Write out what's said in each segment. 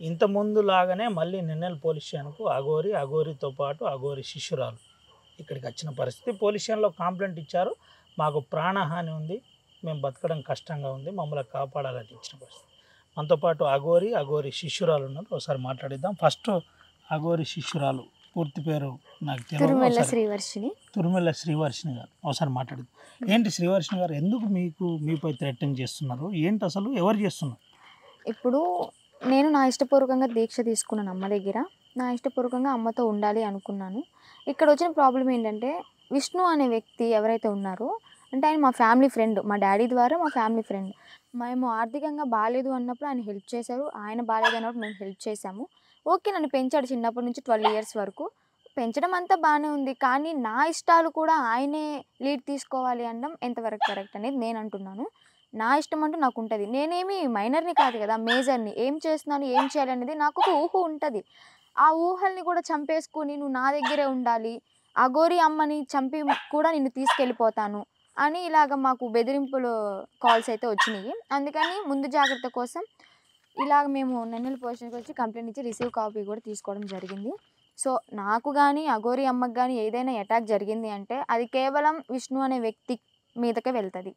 ఇంతకుముందు లాగానే మళ్ళీ నిన్నెల పోలీస్ స్టేషన్కు అఘోరితో పాటు అఘోరి శిష్యురాలు ఇక్కడికి వచ్చిన పరిస్థితి. పోలీస్ స్టేషన్లో కంప్లైంట్ ఇచ్చారు, మాకు ప్రాణహాని ఉంది, మేము బతకడం కష్టంగా ఉంది, మమ్మల్ని కాపాడాలని ఇచ్చిన పరిస్థితి. మనతో పాటు అఘోరి శిష్యురాలు ఉన్నారు, ఒకసారి మాట్లాడిద్దాం. ఫస్ట్ అఘోరి శిష్యురాలు పూర్తి పేరు నాకు తెలియదు, తురుమెల్ల శ్రీవర్షిణి గారు, ఒకసారి మాట్లాడిద్దాం. ఏంటి శ్రీవర్షిణి గారు, ఎందుకు మీపై థ్రెటన్ చేస్తున్నారు, ఏంటి అసలు ఎవరు చేస్తున్నారు? ఇప్పుడు నేను నా ఇష్టపూర్వకంగా దీక్ష తీసుకున్నాను అమ్మ దగ్గర, నా ఇష్టపూర్వకంగా అమ్మతో ఉండాలి అనుకున్నాను. ఇక్కడ వచ్చిన ప్రాబ్లం ఏంటంటే విష్ణు అనే వ్యక్తి ఎవరైతే ఉన్నారో అంటే ఆయన మా ఫ్యామిలీ ఫ్రెండ్, మా డాడీ ద్వారా మా ఫ్యామిలీ ఫ్రెండ్. మేము ఆర్థికంగా బాగాలేదు అన్నప్పుడు ఆయన హెల్ప్ చేశారు, ఆయన బాగాలేదు అన్నప్పుడు మేము హెల్ప్ చేశాము. ఓకే, నన్ను పెంచాడు చిన్నప్పటి నుంచి 12 years వరకు, పెంచడం అంతా బాగానే ఉంది. కానీ నా ఇష్టాలు కూడా ఆయనే లీడ్ తీసుకోవాలి అనడం ఎంతవరకు కరెక్ట్ అనేది నేను అంటున్నాను. నా ఇష్టం అంటూ నాకు ఉంటుంది, నేనేమి మైనర్ని కాదు కదా, మేజర్ని. ఏం చేస్తున్నాను, ఏం చేయాలి అనేది నాకు ఒక ఊహ ఉంటుంది. ఆ ఊహల్ని కూడా చంపేసుకుని నువ్వు నా దగ్గరే ఉండాలి, అఘోరి అమ్మని చంపి కూడా నిన్ను తీసుకెళ్ళిపోతాను అని ఇలాగ మాకు బెదిరింపులు కాల్స్ అయితే వచ్చినాయి. అందుకని ముందు జాగ్రత్త కోసం ఇలాగ మేము నిన్నెల పోలీస్కి వచ్చి కంప్లైంట్ ఇచ్చి రిసీవ్ కాపీ కూడా తీసుకోవడం జరిగింది. సో నాకు కానీ అఘోరి అమ్మకి కానీ ఏదైనా అటాక్ జరిగింది అంటే అది కేవలం విష్ణు అనే వ్యక్తి మీదకే వెళ్తుంది.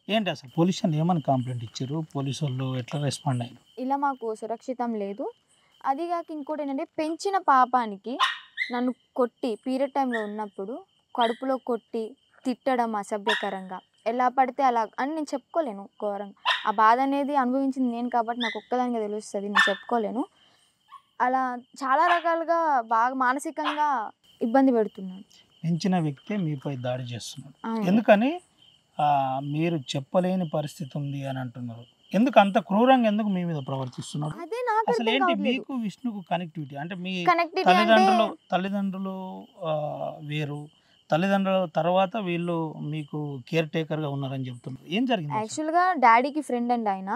ఏంటి అసలు పోలీస్ ఏమని కంప్లైంట్ ఇచ్చారు, పోలీసు వాళ్ళు ఎట్లా రెస్పాండ్ అయ్యారు? ఇలా మాకు సురక్షితం లేదు, అదిగాక ఇంకోటి ఏంటంటే పెంచిన పాపానికి నన్ను కొట్టి పీరియడ్ టైంలో ఉన్నప్పుడు కడుపులో కొట్టి తిట్టడం అసభ్యకరంగా, ఎలా పడితే అలా అని నేను చెప్పుకోలేను. ఘోరంగా ఆ బాధ అనేది అనుభవించింది నేను కాబట్టి నాకు ఒక్కదానిగా తెలుస్తుంది, నేను చెప్పుకోలేను. అలా చాలా రకాలుగా బాగా మానసికంగా ఇబ్బంది పెడుతున్నాను. పెంచిన వ్యక్తే మీపై దాడి చేస్తున్నాడు, ఎందుకని మీరు చెప్పలేని పరిస్థితి ఉంది అని అంటున్నారు. ఎందుకు అంత క్రూరంగా ఎందుకు మీ మీద ప్రవర్తిస్తున్నారు? అసలు ఏంటి మీకు విష్ణుకు కనెక్టివిటీ? అంటే మీ తల్లిదండ్రులు వేరు, తల్లిదండ్రుల తర్వాత వీళ్ళు మీకు కేర్ టేకర్గా ఉన్నారని చెప్తున్నారు. ఏం జరిగింది? యాక్చువల్గా డాడీకి ఫ్రెండ్ అండి ఆయన.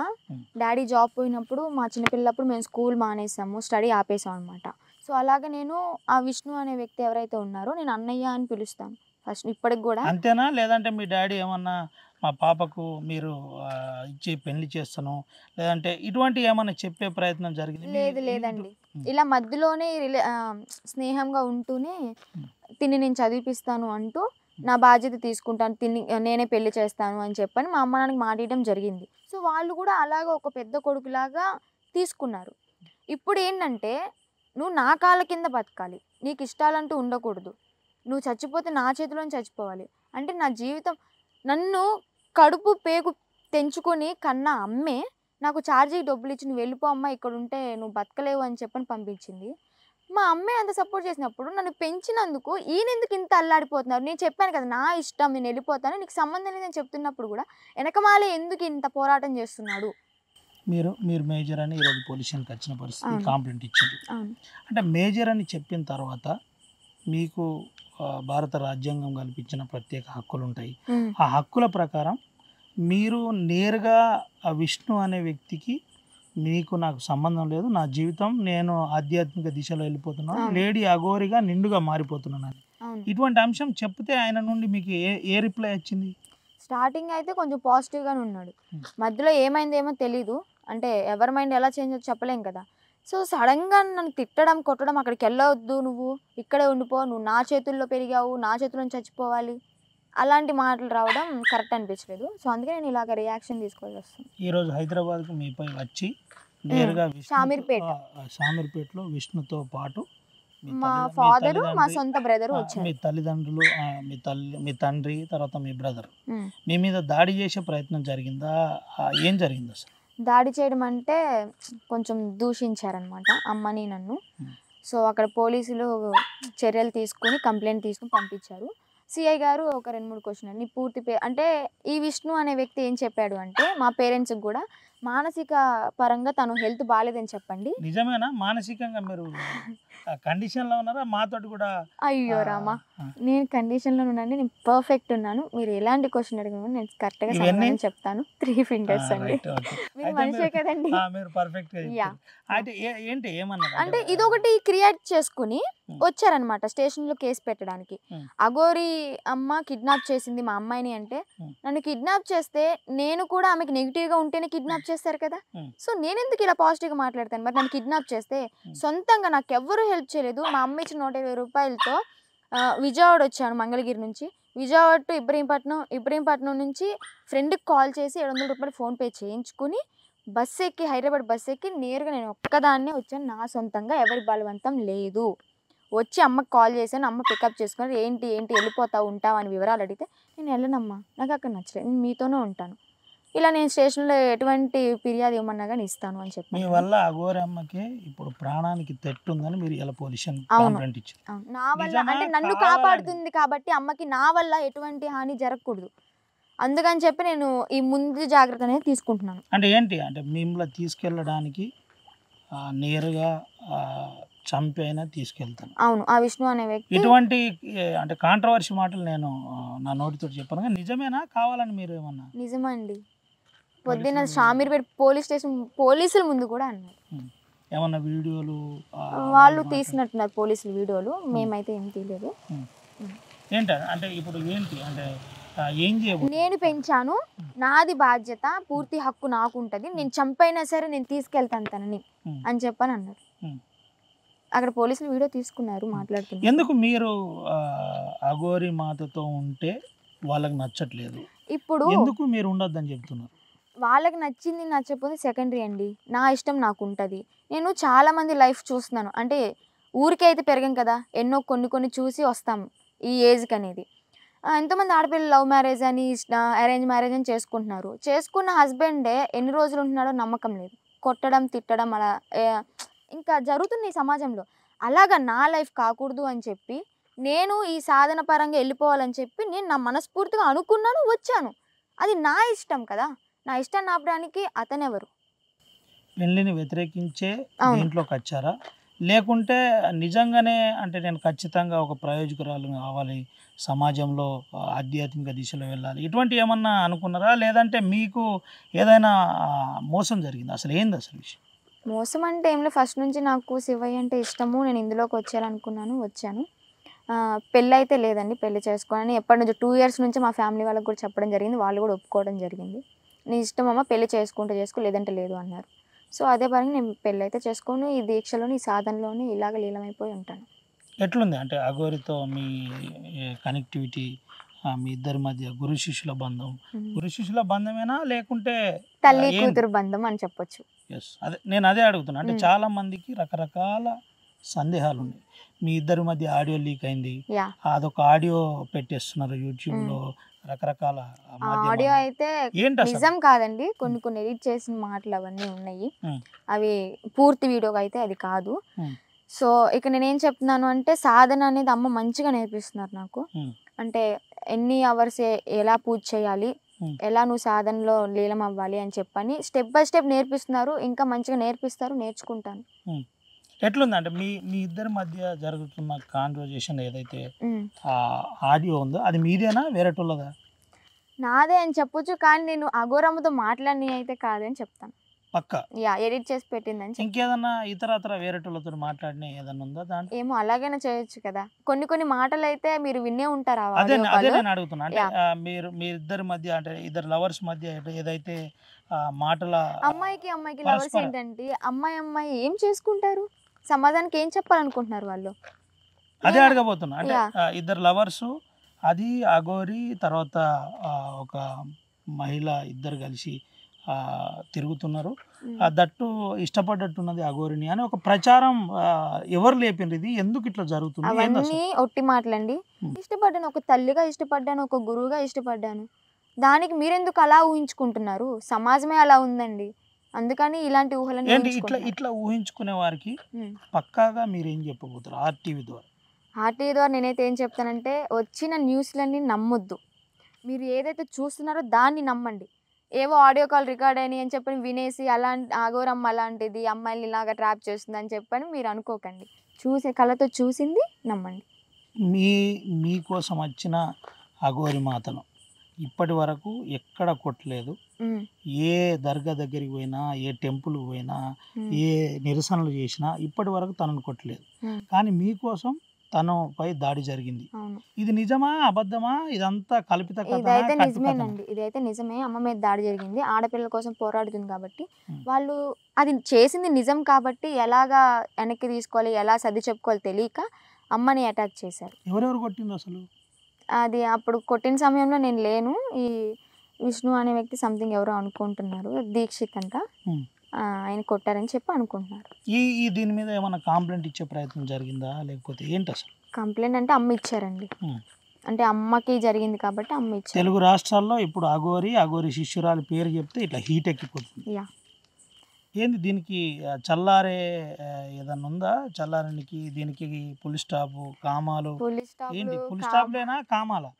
డాడీ జాబ్ పోయినప్పుడు మా చిన్నపిల్లప్పుడు మేము స్కూల్ మానేసాము, స్టడీ ఆపేసాం అనమాట. సో అలాగే నేను ఆ విష్ణు అనే వ్యక్తి ఎవరైతే ఉన్నారో నేను అన్నయ్య అని పిలుస్తాను ఫస్ట్ ఇప్పటికి కూడా. అంతేనా? లేదంటే మీ డాడీ ఏమన్నా మా పాపకు మీరు ఇచ్చి పెళ్లి చేస్తాను లేదంటే ఇటువంటి ఏమన్నా చెప్పే ప్రయత్నం జరిగింది? లేదండి, ఇలా మధ్యలోనే స్నేహంగా ఉంటూనే తిని నేను చదివిపిస్తాను అంటూ నా బాధ్యత తీసుకుంటాను, నేనే పెళ్లి చేస్తాను అని చెప్పని మా అమ్మ నాన్నకి మాట ఇవ్వడం జరిగింది. సో వాళ్ళు కూడా అలాగా ఒక పెద్ద కొడుకులాగా తీసుకున్నారు. ఇప్పుడు ఏంటంటే నువ్వు నా కాళ్ళ కింద బతకాలి, నీకు ఇష్టాలంటూ ఉండకూడదు, నువ్వు చచ్చిపోతే నా చేతిలోనే చచ్చిపోవాలి అంటే నా జీవితం. నన్ను కడుపు పేగు తెంచుకొని కన్నా అమ్మే నాకు ఛార్జీకి డబ్బులు ఇచ్చి నువ్వు వెళ్ళిపో అమ్మ, ఇక్కడ ఉంటే నువ్వు బతకలేవు అని చెప్పని పంపించింది. మా అమ్మే అంత సపోర్ట్ చేసినప్పుడు నన్ను పెంచినందుకు ఈయనెందుకు ఇంత అల్లాడిపోతున్నారు? నేను చెప్పాను కదా నా ఇష్టం, నేను వెళ్ళిపోతాను, నీకు సంబంధం లేదని చెప్తున్నప్పుడు కూడా వెనకమాలే ఎందుకు ఇంత పోరాటం చేస్తున్నాడు? మీరు మేజర్ అని ఈరోజు పొజిషన్కి వచ్చిన పరిస్థితి కంప్లైంట్ ఇచ్చారు. అంటే మేజర్ అని చెప్పిన తర్వాత మీకు భారత రాజ్యాంగం కల్పించిన ప్రత్యేక హక్కులు ఉంటాయి. ఆ హక్కుల ప్రకారం మీరు నేరుగా ఆ విష్ణు అనే వ్యక్తికి నాకు సంబంధం లేదు, నా జీవితం నేను ఆధ్యాత్మిక దిశలో వెళ్ళిపోతున్నాను, లేడీ అఘోరిగా నిండుగా మారిపోతున్నాను అని ఇటువంటి అంశం చెప్తే ఆయన నుండి మీకు ఏ రిప్లై వచ్చింది? స్టార్టింగ్ అయితే కొంచెం పాజిటివ్గానే ఉన్నాడు, మధ్యలో ఏమైందేమో తెలీదు, అంటే ఎవరి మైండ్ ఎలా చేంజ్ అవుతుందో చెప్పలేం కదా. సో సడన్గా నన్ను తిట్టడం కొట్టడం, అక్కడికి వెళ్ళవద్దు, నువ్వు ఇక్కడే ఉండిపో, నువ్వు నా చేతుల్లో పెరిగావు, నా చేతుల్లో చచ్చిపోవాలి, అలాంటి మాటలు రావడం కరెక్ట్ అనిపించలేదు. సో అందుకే నేను ఇలాగ రియాక్షన్ తీసుకోవాల్సి వస్తుంది. ఈరోజు హైదరాబాద్కు మీపై వచ్చి నేరుగా షామీర్పేటలో విష్ణుతో పాటు మా ఫాదరు మా సొంత బ్రదర్ వచ్చారు, మీ తల్లిదండ్రులు, మీ తండ్రి, తర్వాత మీ బ్రదర్ మీ మీద దాడి చేసే ప్రయత్నం జరిగిందా? ఏం జరిగింది అసలు? దాడి చేయడం అంటే కొంచెం దూషించారనమాట అమ్మని నన్ను. సో అక్కడ పోలీసులు చర్యలు తీసుకుని కంప్లైంట్ తీసుకుని పంపించారు. సిఐ గారు ఒక 2-3 క్వశ్చన్, నీ పూర్తి అంటే ఈ విష్ణు అనే వ్యక్తి ఏం చెప్పాడు అంటే మా పేరెంట్స్కి కూడా మానసిక పరంగా తను హెల్త్ బాగాలేదని చెప్పండి. నిజమేనా? మానసికంగా మీరు కండిషన్లో ఉన్నారా? మాతోటి కూడా? అయ్యో రామా, నేను కండిషన్లో ఉన్నాను, నేను పర్ఫెక్ట్ ఉన్నాను, మీరు ఎలాంటి క్వశ్చన్ అడిగినా నేను కరెక్ట్గా సమాధానం చెప్తాను. 3 fingers అండి, మీరు మనిషే కదండి. అంటే ఇదొకటి క్రియేట్ చేసుకుని వచ్చారనమాట స్టేషన్లో కేసు పెట్టడానికి. అఘోరి అమ్మ కిడ్నాప్ చేసింది మా అమ్మాయిని అంటే, నన్ను కిడ్నాప్ చేస్తే నేను కూడా ఆమెకి నెగిటివ్గా ఉంటేనే కిడ్నాప్ చేస్తారు కదా. ఉమ్. సో నేనెందుకు ఇలా పాజిటివ్గా మాట్లాడతాను? మరి నన్ను కిడ్నాప్ చేస్తే సొంతంగా నాకు ఎవ్వరూ హెల్ప్ చేయలేదు. మా అమ్మ ఇచ్చిన 120 రూపాయలతో విజయవాడ వచ్చాను మంగళగిరి నుంచి. విజయవాడ టు ఇబ్రహీంపట్నం నుంచి ఫ్రెండ్కి కాల్ చేసి 700 రూపాయలు ఫోన్పే చేయించుకుని బస్సు ఎక్కి హైదరాబాద్ బస్సు ఎక్కి నేరుగా నేను ఒక్కదాన్నే వచ్చాను. నా సొంతంగా ఎవరి బలవంతం లేదు. వచ్చి అమ్మకి కాల్ చేశాను. అమ్మ పికప్ చేసుకుని ఏంటి వెళ్ళిపోతావు ఉంటావు అని వివరాలు అడిగితే నేను వెళ్ళనమ్మా, నాకు అక్కడ నచ్చలేదు, నేను మీతోనే ఉంటాను, ఇలా నేను స్టేషన్లో ఎటువంటి ఫిర్యాదు ఇవ్వమన్నా కానీ ఇస్తాను అని మీ చెప్పి. వల్ల అఘోరి అమ్మకి ఇప్పుడు ప్రాణానికి తెట్టుందని మీరు ఇలా పోలీస్ అవును. కంప్లైంట్ ఇచ్చారు. నా వల్ల నిజమా? అంటే నన్ను కావాలని? కాపాడుతుంది కాబట్టి అమ్మకి నా వల్ల ఎటువంటి హాని జరగకూడదు. అందుకని చెప్పి నేను ఈ ముందు జాగ్రత్త అనేది తీసుకుంటున్నాను. అంటే ఏంటి అంటే మిమ్మల్ని తీసుకెళ్ళడానికి నేరుగా చంపి అయినా తీసుకెళ్తాను. అవును, ఆ విష్ణు అనే వ్యక్తి ఇటువంటి అంటే కాంట్రవర్సీ మాటలు నేను నా నోటితో చెప్పాను కానీ నిజమేనా కావాలని మీరు ఏమన్నా? నిజమండి. పొద్దున్న షామీర్పేట పోలీస్ స్టేషన్ పోలీసుల ముందు కూడా అన్నారు. ఏమన్నా వీడియోలు వాళ్ళు తీసినట్టున్నారు పోలీసులు వీడియోలు, మేమైతే ఏం తీయలేదు. ఏంటి అంటే ఇప్పుడు ఏంటి అంటే ఏం చేయబోతున్నారు? నేను పెంచాను, నాది బాధ్యత, పూర్తి హక్కు నాకు ఉంటుంది, నేను చంపైనా సరే నేను తీసుకెళ్తాను తనని అని చెప్పని అన్నారు. అక్కడ పోలీసులు వీడియో తీసుకున్నారు, మాట్లాడుతున్నారు. ఎందుకు మీరు అఘోరి మాతతో ఉంటే వాళ్ళకి నచ్చట్లేదు, ఇప్పుడు ఎందుకు మీరు ఉండొద్దని చెప్తున్నారు? వాళ్ళకి నచ్చింది నచ్చకపోతే సెకండరీ అండి, నా ఇష్టం నాకు ఉంటుంది. నేను చాలామంది లైఫ్ చూస్తున్నాను, అంటే ఊరికే అయితే పెరగం కదా, ఎన్నో కొన్ని చూసి వస్తాము ఈ ఏజ్కి అనేది. ఎంతోమంది ఆడపిల్లలు లవ్ మ్యారేజ్ అని అరేంజ్ మ్యారేజ్ అని చేసుకుంటున్నారు. చేసుకున్న హస్బెండే ఎన్ని రోజులు ఉంటున్నాడో నమ్మకం లేదు, కొట్టడం తిట్టడం అలా ఇంకా జరుగుతుంది ఈ సమాజంలో. అలాగా నా లైఫ్ కాకూడదు అని చెప్పి నేను ఈ సాధన పరంగా వెళ్ళిపోవాలని చెప్పి నేను నా మనస్ఫూర్తిగా అనుకున్నాను, వచ్చాను. అది నా ఇష్టం కదా, నా ఇష్టాన్ని ఆపడానికి అతనెవరు? పెళ్ళిని వ్యతిరేకించే దీంట్లోకి వచ్చారా, లేకుంటే నిజంగానే అంటే నేను ఖచ్చితంగా ఒక ప్రయోజకురాలు కావాలి, సమాజంలో ఆధ్యాత్మిక దిశలో వెళ్ళాలి, ఇటువంటి ఏమన్నా అనుకున్నారా? లేదంటే మీకు ఏదైనా మోసం జరిగింది? అసలు ఏంది అసలు విషయం? మోసం అంటే ఏం లేదు, ఫస్ట్ నుంచి నాకు శివయ్య అంటే ఇష్టము, నేను ఇందులోకి వచ్చాను. పెళ్ళి అయితే లేదండి, పెళ్ళి చేసుకోవాలని ఎప్పటి నుంచో 2 years నుంచి మా ఫ్యామిలీ వాళ్ళకి కూడా చెప్పడం జరిగింది, వాళ్ళు కూడా ఒప్పుకోవడం జరిగింది. నీ ఇష్టం అమ్మ, పెళ్ళి చేసుకుంటే చేసుకో, లేదంటే లేదు అన్నారు. సో అదే పరంగా నేను పెళ్ళి అయితే చేసుకోను, ఈ దీక్షలోని ఈ సాధనలోని ఇలాగ లీలమైపోయి ఉంటాను. ఎట్లుంది అంటే అఘోరితో మీ కనెక్టివిటీ, మీ ఇద్దరి మధ్య గురు శిష్యుల బంధమేనా లేకుంటే తల్లి కూతురు బంధం అని చెప్పొచ్చు. ఎస్, నేను అదే అడుగుతున్నా. అంటే చాలా మందికి రకరకాల సందేహాలు ఉన్నాయి. మీ ఇద్దరి మధ్య ఆడియో లీక్ అయింది, అదొక ఆడియో పెట్టేస్తున్నారు యూట్యూబ్లో, రకరకాల ఆడియో అయితే నిజం కాదండి, కొన్ని ఎడిట్ చేసిన మాటలు అవన్నీ ఉన్నాయి, అవి పూర్తి వీడియోగా అయితే అది కాదు. సో ఇక నేనేం చెప్తున్నాను అంటే సాధన అనేది అమ్మ మంచిగా నేర్పిస్తున్నారు నాకు. అంటే ఎన్ని అవర్స్ ఎలా పూజ చేయాలి, ఎలా నువ్వు సాధనలో లీలం అవ్వాలి అని చెప్పని స్టెప్ బై స్టెప్ నేర్పిస్తున్నారు. ఇంకా మంచిగా నేర్పిస్తారు, నేర్చుకుంటాను. ఎట్లుంది అంటే మీ ఇద్దరి మధ్య జరుగుతున్న కాన్వర్జేషన్ ఏదైతే ఆడియో ఉందో అది మీదేనా వేరేటోళ్ళదా? నాదే అని చెప్పొచ్చు, కానీ నేను అఘోరమ్మతో మాట్లాడి అయితే కాదని చెప్తాను. పక్క ఎడిట్ చేసి పెట్టిందని. ఇంకేదన్నా ఇతరత్ర వేరేటోళ్ళతో మాట్లాడిన ఏదన్నా ఉందా దాంట్లో? ఏమో అలాగైనా చేయొచ్చు కదా, కొన్ని మాటలు అయితే మీరు విన్నే ఉంటారా? అదే నేను అడుగుతున్నా. అంటే మీ ఇద్దరి మధ్య అంటే ఇద్దరు లవర్స్ మధ్య ఏదైతే మాటల అమ్మాయికి లవర్స్ ఏంటంటే అమ్మాయి ఏం చేసుకుంటారు, సమాజానికి ఏం చెప్పాలనుకుంటున్నారు వాళ్ళు? అదే అడగబోతున్నా. అంటే ఇద్దరు లవర్స్, అది అఘోరి తర్వాత ఒక మహిళ, ఇద్దరు కలిసి తిరుగుతున్నారు, దట్టు ఇష్టపడ్డట్టున్నది అఘోరిని అని ఒక ప్రచారం ఎవరు లేపిండ్రు? ఇది ఎందుకు ఇట్లా జరుగుతుంది? అవన్నీ ఒట్టి మాటలండి. ఇష్టపడ్డాను, ఒక తల్లిగా ఇష్టపడ్డాను, ఒక గురువుగా ఇష్టపడ్డాను, దానికి మీరెందుకు అలా ఊహించుకుంటున్నారు? సమాజమే అలా ఉందండి, అందుకని ఇలాంటి ఊహలను ఇట్లా ఊహించుకునే వారికి పక్కాగా మీరేం చెప్పబోతారు ఆర్టీవీ ద్వారా? నేనైతే ఏం చెప్తానంటే వచ్చిన న్యూస్లన్నీ నమ్మొద్దు, మీరు ఏదైతే చూస్తున్నారో దాన్ని నమ్మండి. ఏవో ఆడియో కాల్ రికార్డ్ అయినాయి అని చెప్పని వినేసి అఘోరమ్మ అలాంటిది, అమ్మాయిని ఇలాగా ట్రాప్ చేస్తుంది అని చెప్పని మీరు అనుకోకండి. కళ్ళతో చూసింది నమ్మండి. మీకోసం వచ్చిన అఘోరి మాతను ఇప్పటి వరకు ఎక్కడ కొట్టలేదు, ఏ దర్గా దగ్గరికి పోయినా, ఏ టెంపుల్కి పోయినా, ఏ నిరసనలు చేసినా ఇప్పటి వరకు తనను కొట్టలేదు. కానీ మీకోసం తనపై దాడి జరిగింది. అవును. ఇది నిజమా అబద్ధమా ఇదంతా కల్పిత కథనా ఇదైతే కట్టు కథనా? నిజమేనండి. ఇదైతే నిజమే. అమ్మ మీద దాడి జరిగింది. ఆడపిల్లల కోసం పోరాడుతుంది కాబట్టి, ఉమ్. వాళ్ళు అది చేసింది నిజం కాబట్టి ఎలాగా వెనక్కి తీసుకోవాలి, ఎలా సర్ది చెప్పుకోవాలో తెలియక అమ్మని అటాక్ చేశారు. ఎవరెవరు కొట్టింది అసలు? అది అప్పుడు కొట్టిన సమయంలో నేను లేను. ఈ విష్ణు అనే వ్యక్తి సంథింగ్ ఎవరో అనుకుంటున్నారు. దీక్షిత్ అంట. ఉమ్. ఆయన కొట్టారని చెప్పి అనుకుంటున్నారు. ఈ దీని మీద ఏమైనా కాంప్లైంట్ ఇచ్చే ప్రయత్నం జరిగిందా లేకపోతే ఏంటి అసలు? కంప్లైంట్ అంటే అమ్మ ఇచ్చారండి. ఉమ్. అంటే అమ్మకి జరిగింది కాబట్టి అమ్మ ఇచ్చారు. తెలుగు రాష్ట్రాల్లో ఇప్పుడు అఘోరి శిష్యురాలి పేరు చెప్తే ఇట్లా హీట్ ఎక్కిపోతుంది. యా. ఏంది దీనికి చల్లారే ఏదన్నా ఉందా? చల్లారనికి దీనికి పులి స్టాపు కామాలు పోలీస్ ఏంటి? స్టాప్లు పులి స్టాప్లేనా కామాలా?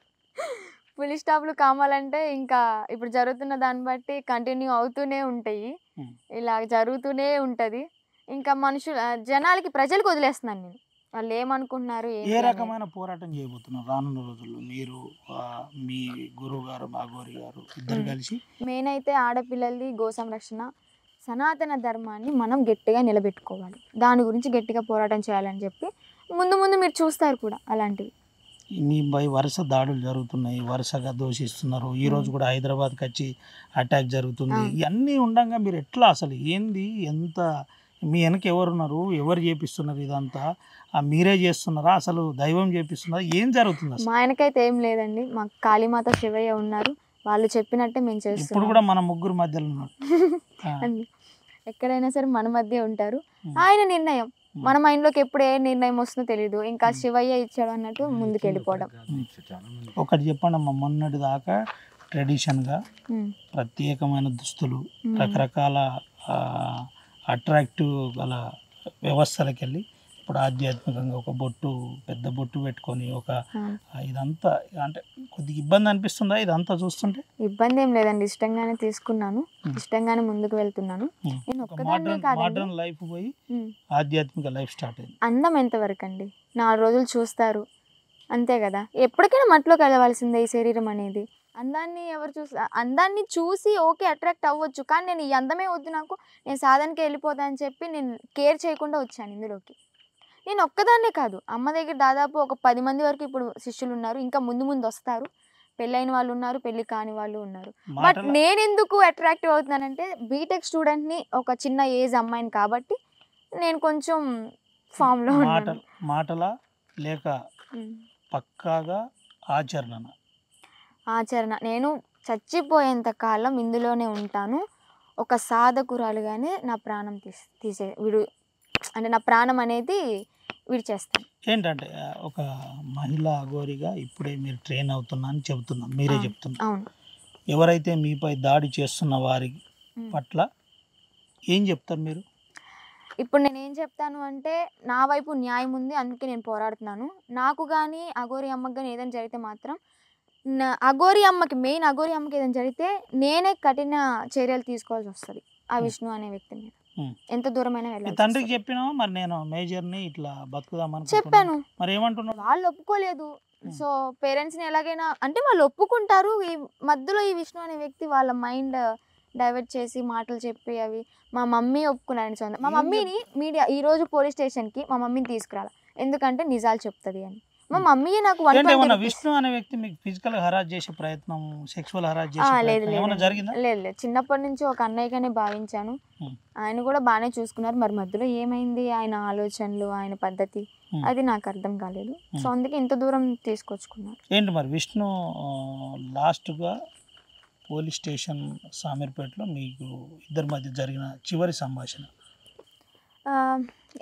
పోలీస్ స్టాప్లు కావాలంటే ఇంకా ఇప్పుడు జరుగుతున్న దాన్ని బట్టి కంటిన్యూ అవుతూనే ఉంటాయి. ఉమ్. ఇలా జరుగుతూనే ఉంటుంది. ఇంకా జనాలకి ప్రజలకు వదిలేస్తున్నాను నేను. వాళ్ళు ఏమనుకుంటున్నారు ఏ ఏంటి అనేది. రకమైన పోరాటం చేయబోతున్నారు రానున్న రోజుల్లో మీరు మీ గురువు గారు అఘోరి గారు ఇద్దరు ఉమ్. కలిసి? మెయిన్ అయితే ఆడపిల్లలది గో సంరక్షణ, సనాతన ధర్మాన్ని మనం గట్టిగా నిలబెట్టుకోవాలి. దాని గురించి గట్టిగా పోరాటం చేయాలని చెప్పి ముందు ముందు మీరు చూస్తారు కూడా అలాంటివి. మీపై వరుస దాడులు జరుగుతున్నాయి, వరుసగా దూషిస్తున్నారు. ఈ రోజు కూడా హైదరాబాద్కి వచ్చి అటాక్ జరుగుతుంది. ఇవన్నీ ఉండగా మీరు ఎట్లా అసలు ఏంది? ఎంత మీ వెనక ఎవరున్నారు? ఎవరు చేపిస్తున్నారు ఇదంతా? మీరే చేస్తున్నారా? అసలు దైవం చేపిస్తున్నారా? ఏం జరుగుతుంది అసలు? మా ఆయనకైతే ఏం లేదండి. మాకు కాళీమాత శివయ్య ఉన్నారు. వాళ్ళు చెప్పినట్టే మేము ఇప్పుడు చేస్తున్నాం. కూడా మన ముగ్గురు మధ్యలో ఉన్నారు. అండి. ఎక్కడైనా సరే మన మధ్య ఉంటారు. ఉమ్. ఆయన నిర్ణయం మన మైండ్లోకి ఎప్పుడు ఏ నిర్ణయం వస్తుందో తెలియదు. ఇంకా శివయ్య ఇచ్చాడు అన్నట్టు ముందుకు వెళ్ళిపోవడం. ఒకటి చెప్పండి అమ్మ, మొన్నటి దాకా ట్రెడిషన్గా ఉమ్. ప్రత్యేకమైన దుస్తులు ఉమ్. రకరకాల అట్రాక్టివ్ గల వ్యవస్థలకు వెళ్ళి ఇప్పుడు ఆధ్యాత్మికంగా ఒక బొట్టు పెద్ద బొట్టు పెట్టుకొని ఒక అవును. ఇదంతా అంటే కొద్దిగా ఇబ్బంది అనిపిస్తుందా ఇదంతా చూస్తుంటే? ఇబ్బంది ఏం లేదండి. ఇష్టంగానే తీసుకున్నాను. ఇష్టంగానే ముందుకు వెళ్తున్నాను. నేను ఒక ఒక్కదాన్నే కాదండి. మోడర్న్ లైఫ్ పోయి ఉమ్. ఆధ్యాత్మిక లైఫ్ స్టార్ట్ అయింది. అందం ఎంతవరకు అండి? 4 రోజులు చూస్తారు అంతే కదా. ఎప్పటికైనా మట్టిలోకి వెళ్ళవలసిందే ఈ శరీరం అనేది. అందాన్ని ఎవరు అందాన్ని చూసి ఓకే అట్రాక్ట్ అవ్వచ్చు, కానీ నేను ఈ అందమే వద్దు, నాకు నేను సాధనకి వెళ్ళిపోతా అని చెప్పి నేను కేర్ చేయకుండా వచ్చాను ఇందులోకి. నేను ఒక్కదాన్నే కాదు, అమ్మ దగ్గర దాదాపు ఒక 10 మంది వరకు ఇప్పుడు శిష్యులు ఉన్నారు. ఇంకా ముందు ముందు వస్తారు. పెళ్ళైన వాళ్ళు ఉన్నారు, పెళ్ళి కాని వాళ్ళు ఉన్నారు. బట్ నేను ఎందుకు అట్రాక్టివ్ అవుతున్నానంటే బీటెక్ స్టూడెంట్ని, ఒక చిన్న ఏజ్ అమ్మాయిని కాబట్టి నేను కొంచెం ఫామ్లో ఉన్నాను. మాటలా లేక పక్కాగా ఆచరణ. నేను చచ్చిపోయేంత కాలం ఇందులోనే ఉంటాను. ఒక సాధకురాలుగానే నా ప్రాణం అంటే నా ప్రాణం అనేది విడిచేస్తాను. ఏంటంటే ఒక మహిళా అఘోరిగా ఇప్పుడే మీరు ట్రైన్ అవుతున్నా అని చెబుతున్నాను, మీరే చెప్తున్నారు. అవును. ఎవరైతే మీపై దాడి చేస్తున్న వారి పట్ల ఏం చెప్తారు మీరు? ఇప్పుడు నేను ఏం చెప్తాను అంటే నా వైపు న్యాయం ఉంది, అందుకే నేను పోరాడుతున్నాను. నాకు కానీ అఘోరి అమ్మకి కానీ ఏదైనా జరిగితే మాత్రం అఘోరి అమ్మకి ఏదైనా జరిగితే నేనే కఠిన చర్యలు తీసుకోవాల్సి వస్తుంది ఆ విష్ణు అనే వ్యక్తి మీద. ఎంత దూరమైనా వెళ్ళాలి. తండ్రికి చెప్పినావా మరి నేను మేజర్ని ఇట్లా బతుకుదామని? చెప్పాను. మరి ఏమంటున్నారు? వాళ్ళు ఒప్పుకోలేదు. సో పేరెంట్స్ని ఎలాగైనా అంటే వాళ్ళు ఒప్పుకుంటారు. ఈ మధ్యలో ఈ విష్ణు అనే వ్యక్తి వాళ్ళ మైండ్ డైవర్ట్ చేసి మాటలు చెప్పి అవి మా మమ్మీ ఒప్పుకున్నారని సొంత. మా మమ్మీని మీడియా ఈరోజు పోలీస్ స్టేషన్కి మా మమ్మీని తీసుకురాలి, ఎందుకంటే నిజాలు చెప్తుంది అని. మా మమ్మీ నాకు విష్ణు అనే వ్యక్తి మీకు ఫిజికల్ హరాస్ చేసే ప్రయత్నం, సెక్సువల్ హరాస్ చేసే ప్రయత్నం ఏమైనా జరిగిందా? లేదు. చిన్నప్పటి నుంచి ఒక అన్నయ్యగానే భావించాను. ఆయన కూడా బాగానే చూసుకున్నారు. మరి మధ్యలో ఏమైంది, ఆయన ఆలోచనలు, ఆయన పద్ధతి అది నాకు అర్థం కాలేదు. సో అందుకే ఇంత దూరం తీసుకొచ్చుకున్నారు. ఏంటి మరి విష్ణు లాస్ట్గా పోలీస్ స్టేషన్ సామీర్పేటలో మీకు ఇద్దరి మధ్య జరిగిన చివరి సంభాషణ?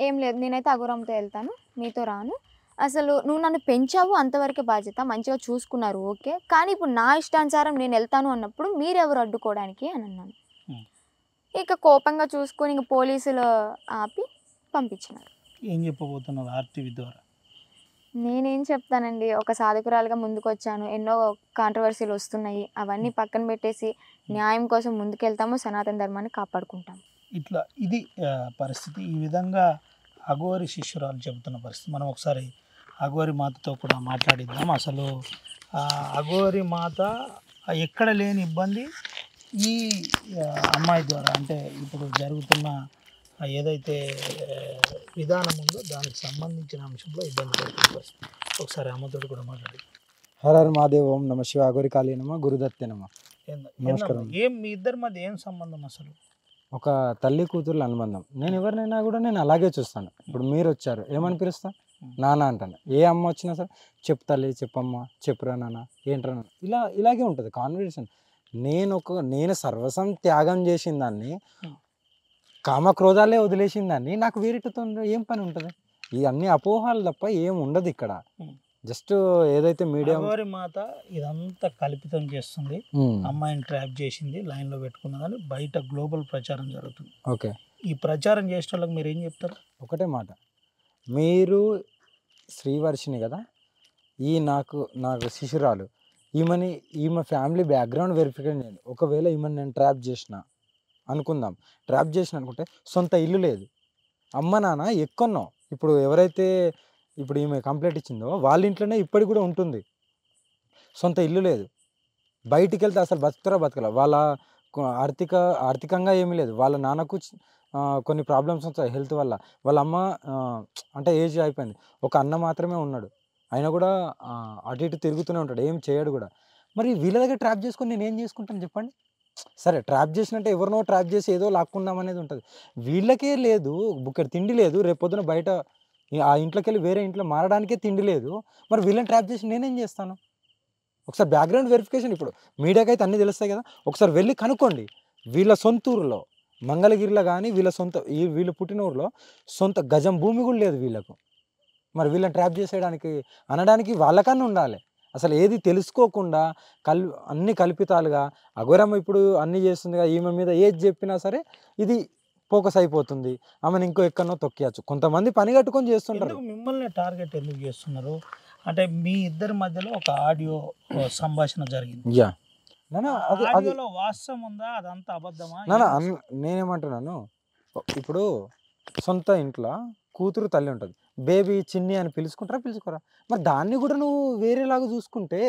ఏం లేదు, నేనైతే అఘోరంతో వెళ్తాను, మీతో రాను. అసలు నువ్వు నన్ను పెంచావు, అంతవరకే బాధ్యత, మంచిగా చూసుకున్నారు ఓకే, కానీ ఇప్పుడు నా ఇష్టానుసారం నేను వెళ్తాను అన్నప్పుడు మీరెవరు అడ్డుకోవడానికి అని అన్నాను. ఇక కోపంగా చూసుకొని ఇంక పోలీసులు ఆపి పంపించినారు. ఏం చెప్పబోతున్నారు ఆర్టీవీ ద్వారా? నేనేం చెప్తానండి, ఒక సాధకురాలుగా ముందుకు వచ్చాను. ఎన్నో కాంట్రవర్సీలు వస్తున్నాయి, అవన్నీ పక్కన పెట్టేసి న్యాయం కోసం ముందుకెళ్తాము, సనాతన ధర్మాన్ని కాపాడుకుంటాము. ఇట్లా ఇది పరిస్థితి. ఈ విధంగా అఘోరి శిష్యురాలు చెబుతున్న పరిస్థితి. మనం ఒకసారి అఘోరి మాతతో కూడా మాట్లాడిద్దాం. అసలు అఘోరి మాత ఎక్కడ లేని ఇబ్బంది ఈ అమ్మాయి ద్వారా, అంటే ఇప్పుడు జరుగుతున్న ఏదైతే విధానం ఉందో దానికి సంబంధించిన అంశంలో ఇబ్బంది పడుతున్న పరిస్థితి. ఒకసారి అమ్మతోటి కూడా మాట్లాడి. హర హర మహాదేవ్, ఓం నమ శివ, అఘోరి కాళీ నమ, గురుదత్తే నమ. నమస్కారం. ఏం మీ ఇద్దరి మధ్య ఏం సంబంధం అసలు? ఒక తల్లి కూతుర్ల అనుబంధం. నేను ఎవరినైనా కూడా నేను అలాగే చూస్తాను. ఇప్పుడు మీరు వచ్చారు, ఏమని పిలుస్తాను? నాన్న అంటాను. ఏ అమ్మ వచ్చినా సరే చెప్పు తల్లి, చెప్పమ్మా, చెప్పురా నాన్న, ఏంట్రా నాన్న, ఇలాగే ఉంటుంది కాన్వర్సేషన్. నేను సర్వసం త్యాగం చేసిన దాన్ని, కామక్రోధాలే వదిలేసిన దాన్ని, నాకు వేరేటితో ఏం పని ఉంటుంది? ఈ అన్ని అపోహాలు తప్ప ఏం ఉండదు ఇక్కడ. జస్ట్ ఏదైతే మీడియా అఘోరి మాత ఇదంతా కల్పితం చేస్తుంది, అమ్మాయిని ట్రాప్ చేసింది, లైన్లో పెట్టుకున్నదని బయట గ్లోబల్ ప్రచారం జరుగుతుంది. ఓకే, ఈ ప్రచారం చేసే వాళ్ళకి మీరు ఏం చెప్తారు? ఒకటే మాట, మీరు శ్రీవర్షిని కదా, నాకు శిశురాలు, ఈమె ఫ్యామిలీ బ్యాక్గ్రౌండ్ వెరిఫికేషన్ చేయండి. ఒకవేళ ఈమెను నేను ట్రాప్ చేసిన అనుకుందాం, ట్రాప్ చేసిన అనుకుంటే సొంత ఇల్లు లేదు, అమ్మ నాన్న ఎక్కడున్నావు, ఇప్పుడు ఎవరైతే ఇప్పుడు ఈమె కంప్లైంట్ ఇచ్చిందో వాళ్ళ ఇంట్లోనే ఇప్పటికి కూడా ఉంటుంది, సొంత ఇల్లు లేదు, బయటికి వెళ్తే అసలు బతకలా, వాళ్ళ ఆర్థికంగా ఏమీ లేదు, వాళ్ళ నాన్నకు కొన్ని ప్రాబ్లమ్స్ వస్తాయి హెల్త్ వల్ల, వాళ్ళ అమ్మ అంటే ఏజ్ అయిపోయింది, ఒక అన్న మాత్రమే ఉన్నాడు, ఆయన కూడా అటు ఇటు తిరుగుతూనే ఉంటాడు, ఏం చేయడు కూడా. మరి వీళ్ళ దగ్గర ట్రాప్ చేసుకొని నేను ఏం చేసుకుంటాను చెప్పండి? సరే, ట్రాప్ చేసినట్టే ఎవరినో ట్రాప్ చేసి ఏదో లాక్కుందాం అనేది ఉంటుంది. వీళ్ళకే లేదు, బుక్కడి తిండి లేదు, రేపొద్దున బయట ఆ ఇంట్లోకి వెళ్ళి వేరే ఇంట్లో మారడానికే తిండి లేదు, మరి వీళ్ళని ట్రాప్ చేసి నేనేం చేస్తాను? ఒకసారి బ్యాక్గ్రౌండ్ వెరిఫికేషన్, ఇప్పుడు మీడియాకి అయితే అన్నీ తెలుస్తాయి కదా, ఒకసారి వెళ్ళి కనుక్కోండి. వీళ్ళ సొంత ఊరిలో మంగళగిరిలో కానీ వీళ్ళు పుట్టిన ఊరిలో సొంత గజం భూమి కూడా లేదు వీళ్ళకు. మరి వీళ్ళని ట్రాప్ చేసేయడానికి అనడానికి వాళ్ళకన్నా ఉండాలి. అసలు ఏది తెలుసుకోకుండా అన్ని కల్పితాలుగా అఘోరమ్మ ఇప్పుడు అన్నీ చేస్తుందిగా, ఈమె మీద ఏది చెప్పినా సరే ఇది ఫోకస్ అయిపోతుంది, ఆమెను ఇంకో ఎక్కడనో తొక్కియచ్చు. కొంతమంది పని కట్టుకొని చేస్తుంటారు. మిమ్మల్ని టార్గెట్ ఎందుకు చేస్తున్నారు అంటే మీ ఇద్దరి మధ్యలో ఒక ఆడియో సంభాషణ జరిగింది. ఆడియోలో వాస్తవం ఉందా, అదంతా అబద్ధమా? నేనేమంటున్నాను, ఇప్పుడు సొంత ఇంట్లో కూతురు తల్లి ఉంటుంది, బేబీ చిన్ని అని పిలుచుకోరా? మరి దాన్ని కూడా నువ్వు వేరేలాగా చూసుకుంటే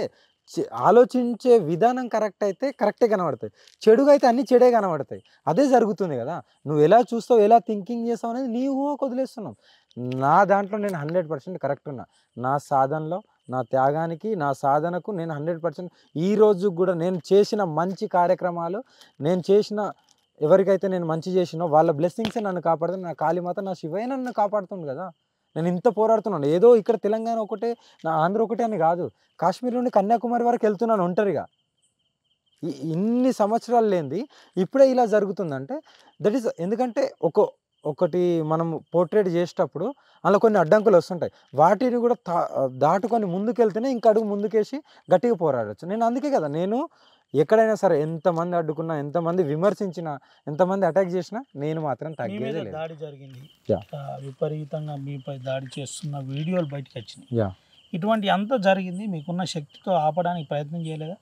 ఆలోచించే విధానం కరెక్ట్ అయితే కరెక్టే కనబడతాయి, చెడుగా అయితే అన్ని చెడే కనబడతాయి. అదే జరుగుతుంది కదా. నువ్వు ఎలా చూస్తావు, ఎలా థింకింగ్ చేస్తావు అనేది నీ ఊహకు వదిలేస్తున్నావు. నా దాంట్లో నేను 100% కరెక్ట్ ఉన్నా. నా సాధనలో, నా త్యాగానికి, నా సాధనకు నేను 100%. ఈరోజు కూడా నేను చేసిన మంచి కార్యక్రమాలు, నేను చేసిన ఎవరికైతే నేను మంచి చేసినో వాళ్ళ బ్లెస్సింగ్సే నన్ను కాపాడుతుంది. నా కాళీమాత, నా శివయ్య నన్ను కాపాడుతుంది కదా. నేను ఇంత పోరాడుతున్నాను. ఏదో ఇక్కడ తెలంగాణ ఒకటే, నా ఆంధ్ర ఒకటే అని కాదు, కాశ్మీర్ నుండి కన్యాకుమారి వరకు వెళ్తున్నాను ఒంటరిగా. ఇన్ని సంవత్సరాలు లేనిది ఇప్పుడే ఇలా జరుగుతుందంటే దట్ ఈస్ ఎందుకంటే ఒకటి మనం పోర్ట్రేట్ చేసేటప్పుడు అలా కొన్ని అడ్డంకులు వస్తుంటాయి, వాటిని కూడా దాటుకొని ముందుకెళ్తేనే ఇంకా అడుగు ముందుకేసి గట్టిగా పోరాడచ్చు. నేను అందుకే కదా, నేను ఎక్కడైనా సరే ఎంతమంది అడ్డుకున్నా, ఎంతమంది విమర్శించినా, ఎంతమంది అటాక్ చేసినా నేను మాత్రం తగ్గేదే లేదు. దాడి జరిగింది, విపరీతంగా మీపై దాడి చేస్తున్న వీడియోలు బయటకు వచ్చినాయి. ఇటువంటి అంతా జరిగింది, మీకున్న శక్తితో ఆపడానికి ప్రయత్నం చేయలేదా?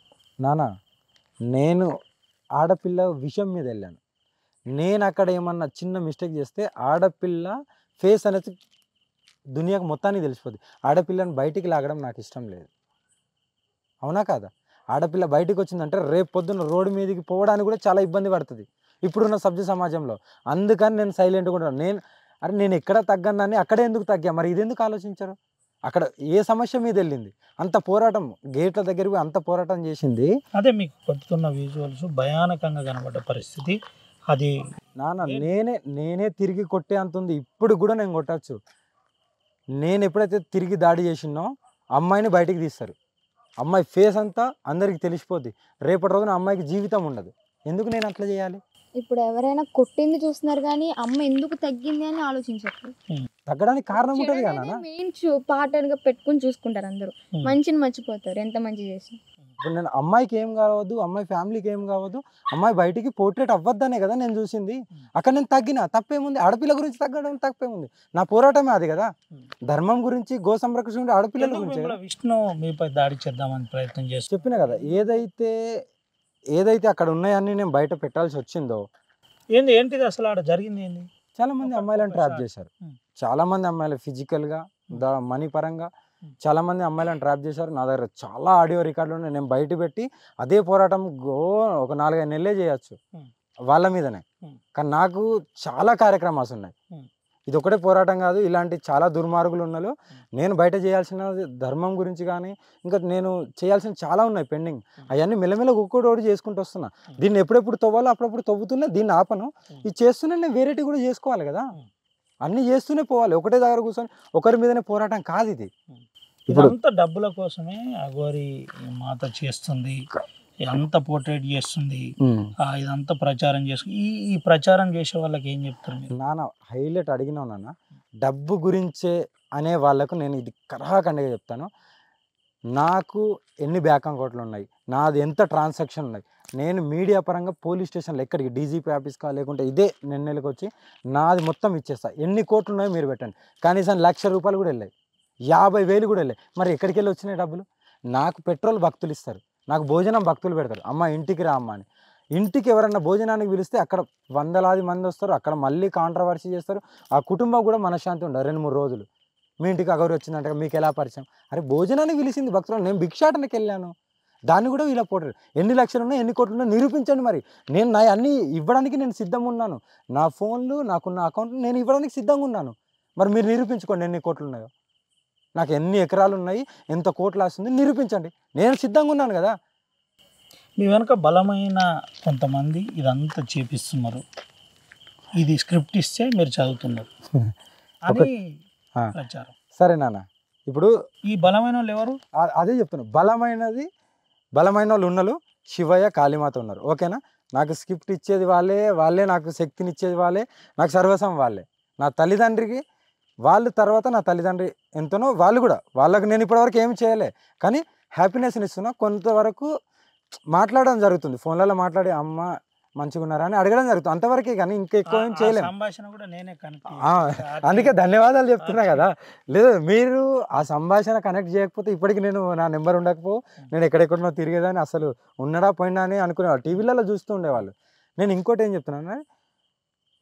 నానా, నేను ఆడపిల్ల విషయం మీద వెళ్ళాను. నేను అక్కడ ఏమన్నా చిన్న మిస్టేక్ చేస్తే ఆడపిల్ల ఫేస్ అనేది దునియాకు మొత్తానికి తెలిసిపోద్ది. ఆడపిల్లని బయటికి లాగడం నాకు ఇష్టం లేదు, అవునా కాదా? ఆడపిల్ల బయటకు వచ్చిందంటే రేపు పొద్దున్న రోడ్డు మీదకి పోవడానికి కూడా చాలా ఇబ్బంది పడుతుంది ఇప్పుడున్న సభ్య సమాజంలో. అందుకని నేను సైలెంట్గా ఉంటాను. నేను ఎక్కడ తగ్గన్నాని అక్కడే ఎందుకు తగ్గా, మరి ఇది ఎందుకు ఆలోచించారు? అక్కడ ఏ సమస్య మీద వెళ్ళింది, అంత పోరాటం గేట్ల దగ్గరికి అంత పోరాటం చేసింది. అదే మీకు పడుతున్న విజువల్స్ భయానకంగా కనబడ్డ పరిస్థితి అది. నాన్న, నేనే తిరిగి కొట్టే అంత ఉంది, ఇప్పుడు కూడా నేను కొట్టచ్చు. నేను ఎప్పుడైతే తిరిగి దాడి చేసినో అమ్మాయిని బయటికి తీస్తారు, అమ్మాయి ఫేస్ అంతా అందరికి తెలిసిపోద్ది, రేపటి రోజున అమ్మాయికి జీవితం ఉండదు. ఎందుకు నేను అట్లా చేయాలి? ఇప్పుడు ఎవరైనా కొట్టింది చూస్తున్నారు కానీ అమ్మ ఎందుకు తగ్గింది అని ఆలోచించట్లేదు. తగ్గడానికి కారణం ఉంటుంది కదా, మెయిన్ పార్ట్నర్గా పెట్టుకుని చూసుకుంటారు అందరూ, మంచిని మర్చిపోతారు ఎంత మంచి చేసి. ఇప్పుడు నేను అమ్మాయికి ఏం కావద్దు, అమ్మాయి ఫ్యామిలీకి ఏం కావద్దు, అమ్మాయి బయటికి పోర్ట్రేట్ అవ్వద్దనే కదా నేను చూసింది. అక్కడ నేను తగ్గిన తప్పేముంది, ఆడపిల్ల గురించి తగ్గడం తప్పేముంది, నా పోరాటమే అది కదా. ధర్మం గురించి, గో సంరక్షణ ఆడపిల్లల గురించి. విష్ణు మీపై దాడి చేద్దామని ప్రయత్నం చేసి చెప్పిన కదా, ఏదైతే అక్కడ ఉన్నాయని నేను బయట పెట్టాల్సి వచ్చిందో. ఏంటిది అసలు ఆడ జరిగింది ఏంది? చాలా మంది అమ్మాయిలను ట్రాప్ చేశారు, చాలా మంది అమ్మాయిలు ఫిజికల్గా, మనీ పరంగా చాలా మంది అమ్మాయిలను ట్రాప్ చేశారు. నా దగ్గర చాలా ఆడియో రికార్డులు ఉన్నాయి, నేను బయట పెట్టి అదే పోరాటం ఒక 4-5 నెలలే చేయొచ్చు వాళ్ళ మీదనే. కానీ నాకు చాలా కార్యక్రమాలు ఉన్నాయి. ఇది ఒకటే పోరాటం కాదు, ఇలాంటి చాలా దుర్మార్గులు ఉన్నారు. నేను బయట చేయాల్సిన ధర్మం గురించి కానీ ఇంకా నేను చేయాల్సిన చాలా ఉన్నాయి పెండింగ్. అవన్నీ మెల్లమెల్ల ఒక్కొక్కటి చేసుకుంటూ వస్తున్నా. దీన్ని ఎప్పుడెప్పుడు తవ్వాలో అప్పుడప్పుడు తవ్వుతున్నా, దీన్ని ఆపను. ఇది చేస్తూనే నేను వేరేటి కూడా చేసుకోవాలి కదా, అన్నీ చేస్తూనే పోవాలి. ఒకటే దగ్గర కూర్చొని ఒకరి మీదనే పోరాటం కాదు ఇది. ఇదంతా డబ్బుల కోసమే అఘోరి మాత చేస్తుంది, అంత పోర్ట్రేట్ చేస్తుంది, ఇదంతా ప్రచారం చేస్తుంది. ఈ ప్రచారం చేసే వాళ్ళకి ఏం చెప్తారు మీరు? నాన్న హైలైట్ అడిగినావు నాన్న, డబ్బు గురించే అనే వాళ్ళకు నేను ఇది కరాఖండిగా చెప్తాను. నాకు ఎన్ని బ్యాంక్ అకౌంట్లు ఉన్నాయి, నాది ఎంత ట్రాన్సాక్షన్ ఉన్నాయి, నేను మీడియా పరంగా పోలీస్ స్టేషన్లో ఎక్కడికి డీజీపీ ఆఫీస్కా లేకుంటే ఇదే నెలకి వచ్చి నాది మొత్తం ఇచ్చేస్తా. ఎన్ని కోట్లు ఉన్నాయో మీరు పెట్టండి. కనీసం ₹1,00,000 కూడా వెళ్ళాయి, 50,000 కూడా వెళ్ళాయి. మరి ఎక్కడికి వెళ్ళి వచ్చినాయి డబ్బులు? నాకు పెట్రోల్ భక్తులు ఇస్తారు, నాకు భోజనం భక్తులు పెడతారు. అమ్మ ఇంటికి రా అమ్మ అని. ఇంటికి ఎవరన్నా భోజనానికి పిలిస్తే అక్కడ వందలాది మంది వస్తారు, అక్కడ మళ్ళీ కాంట్రవర్సీ చేస్తారు. ఆ కుటుంబం కూడా మనశ్శాంతి ఉండదు 2-3 రోజులు. మీ ఇంటికి అగౌరి వచ్చిందంటే మీకు ఎలా పరిచయం? అరే భోజనానికి పిలిచింది భక్తులు, నేను భిక్షాటనకి వెళ్ళాను, దాన్ని కూడా ఇలా పోటారు. ఎన్ని లక్షలు ఉన్నాయి, ఎన్ని కోట్లు ఉన్నాయి నిరూపించండి. మరి నేను నా అన్నీ ఇవ్వడానికి నేను సిద్ధంగా ఉన్నాను. నా ఫోన్లు, నాకున్న అకౌంట్లు నేను ఇవ్వడానికి సిద్ధంగా ఉన్నాను. మరి మీరు నిరూపించుకోండి ఎన్ని కోట్లు ఉన్నాయో, నాకు ఎన్ని ఎకరాలు ఉన్నాయి, ఎంత కోట్లు వస్తుంది నిరూపించండి. నేను సిద్ధంగా ఉన్నాను కదా. మీ వెనుక బలమైన కొంతమంది ఇదంతా చేపిస్తున్నారు, ఇది స్క్రిప్ట్ ఇస్తే మీరు చదువుతున్నారు అని ప్రచారం. సరే నాన్న, ఇప్పుడు ఈ బలమైన వాళ్ళు ఎవరు? అదే చెప్తున్నాను. బలమైన వాళ్ళు ఉన్నారు, శివయ్య, కాళీమాత ఉన్నారు. ఓకేనా? నాకు స్క్రిప్ట్ ఇచ్చేది వాళ్ళే నాకు శక్తిని ఇచ్చేది వాళ్ళే, నాకు సర్వస్వం వాళ్ళే. నా తల్లిదండ్రికి వాళ్ళు, తర్వాత నా తల్లిదండ్రి ఎంతనో వాళ్ళు కూడా, వాళ్ళకి నేను ఇప్పటివరకు ఏమి చేయలే, కానీ హ్యాపీనెస్ని ఇస్తున్నా. కొంతవరకు మాట్లాడడం జరుగుతుంది, ఫోన్లలో మాట్లాడి అమ్మ మంచిగా ఉన్నారా అని అడగడం జరుగుతుంది, అంతవరకే. కానీ ఇంకా ఎక్కువ ఏం చేయలేము. సంభాషణ కూడా నేనే అందుకే ధన్యవాదాలు చెప్తున్నా కదా. లేదు మీరు ఆ సంభాషణ కనెక్ట్ చేయకపోతే ఇప్పటికి నేను నా నెంబర్ ఉండకపో, నేను ఎక్కడెక్కడనో తిరిగేదాన్ని, అసలు ఉన్నాడా పోయినా అని అనుకునేవాళ్ళు, టీవీలలో చూస్తూ ఉండేవాళ్ళు. నేను ఇంకోటి ఏం చెప్తున్నాను,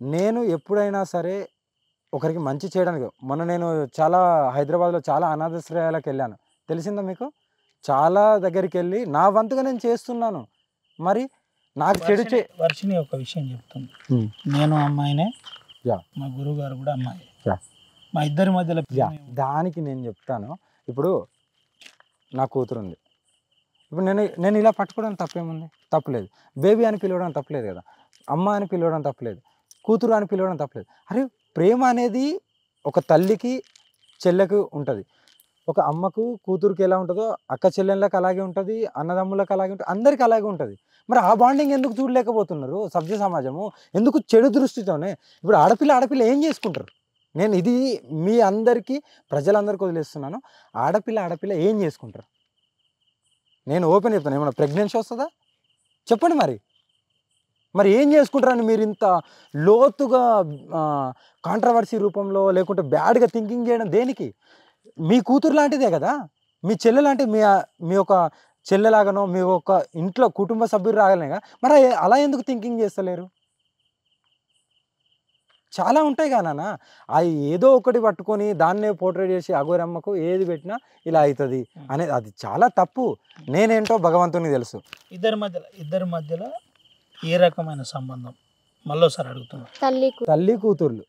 నేను ఎప్పుడైనా సరే ఒకరికి మంచి చేయడానికి, మొన్న నేను చాలా హైదరాబాద్లో చాలా అనాథాశ్రయాలకు వెళ్ళాను, తెలిసిందా మీకు? చాలా దగ్గరికి వెళ్ళి నా వంతుగా నేను చేస్తున్నాను. మరి నాకు చెడు వర్షిని ఒక విషయం చెప్తుంది, నేను అమ్మాయినే, మా గురువు గారు కూడా అమ్మాయి, మా ఇద్దరి మధ్యలో దానికి నేను చెప్తాను. ఇప్పుడు నా కూతురు ఉంది, ఇప్పుడు నేను ఇలా పట్టుకోవడం తప్పేముంది? తప్పలేదు. బేబీ అని పిలవడం తప్పలేదు కదా, అమ్మ అని పిలవడం తప్పలేదు, కూతురు అని పిలవడం తప్పలేదు. అరే ప్రేమ అనేది ఒక తల్లికి చెల్లెకు ఉంటుంది, ఒక అమ్మకు కూతురుకి ఎలా ఉంటుందో అక్క చెల్లెళ్ళకి అలాగే ఉంటుంది, అన్నదమ్ములకు అలాగే ఉంటుంది, అందరికీ అలాగే ఉంటుంది. మరి ఆ బాండింగ్ ఎందుకు చూడలేకపోతున్నారు సభ్య సమాజము? ఎందుకు చెడు దృష్టితోనే? ఇప్పుడు ఆడపిల్ల ఏం చేసుకుంటారు? నేను ఇది మీ అందరికీ, ప్రజలందరికీ వదిలేస్తున్నాను. ఆడపిల్ల ఏం చేసుకుంటారు? నేను ఓపెన్ చెప్తాను. ఏమన్నా ప్రెగ్నెన్సీ వస్తుందా? చెప్పండి. మరి ఏం చేసుకుంటారని మీరు ఇంత లోతుగా కాంట్రవర్సీ రూపంలో లేకుంటే బ్యాడ్గా థింకింగ్ చేయడం దేనికి? మీ కూతురు లాంటిదే కదా, మీ చెల్లె లాంటి, మీ ఒక చెల్లెలాగానో మీ ఒక ఇంట్లో కుటుంబ సభ్యులు రాగలేగా, మరి అలా ఎందుకు థింకింగ్ చేస్తలేరు? చాలా ఉంటాయి కదా నాన్న, అవి ఏదో ఒకటి పట్టుకొని దాన్నే పోర్ట్రేట్ చేసి అఘోరమ్మకు ఏది పెట్టినా ఇలా అవుతుంది అనేది అది చాలా తప్పు. నేనేంటో భగవంతునికి తెలుసు. ఇద్దరి మధ్యలో ఏ రకమైన సంబంధం? మళ్ళీసారి అడుగుతున్నా. తల్లి కూతుర్లు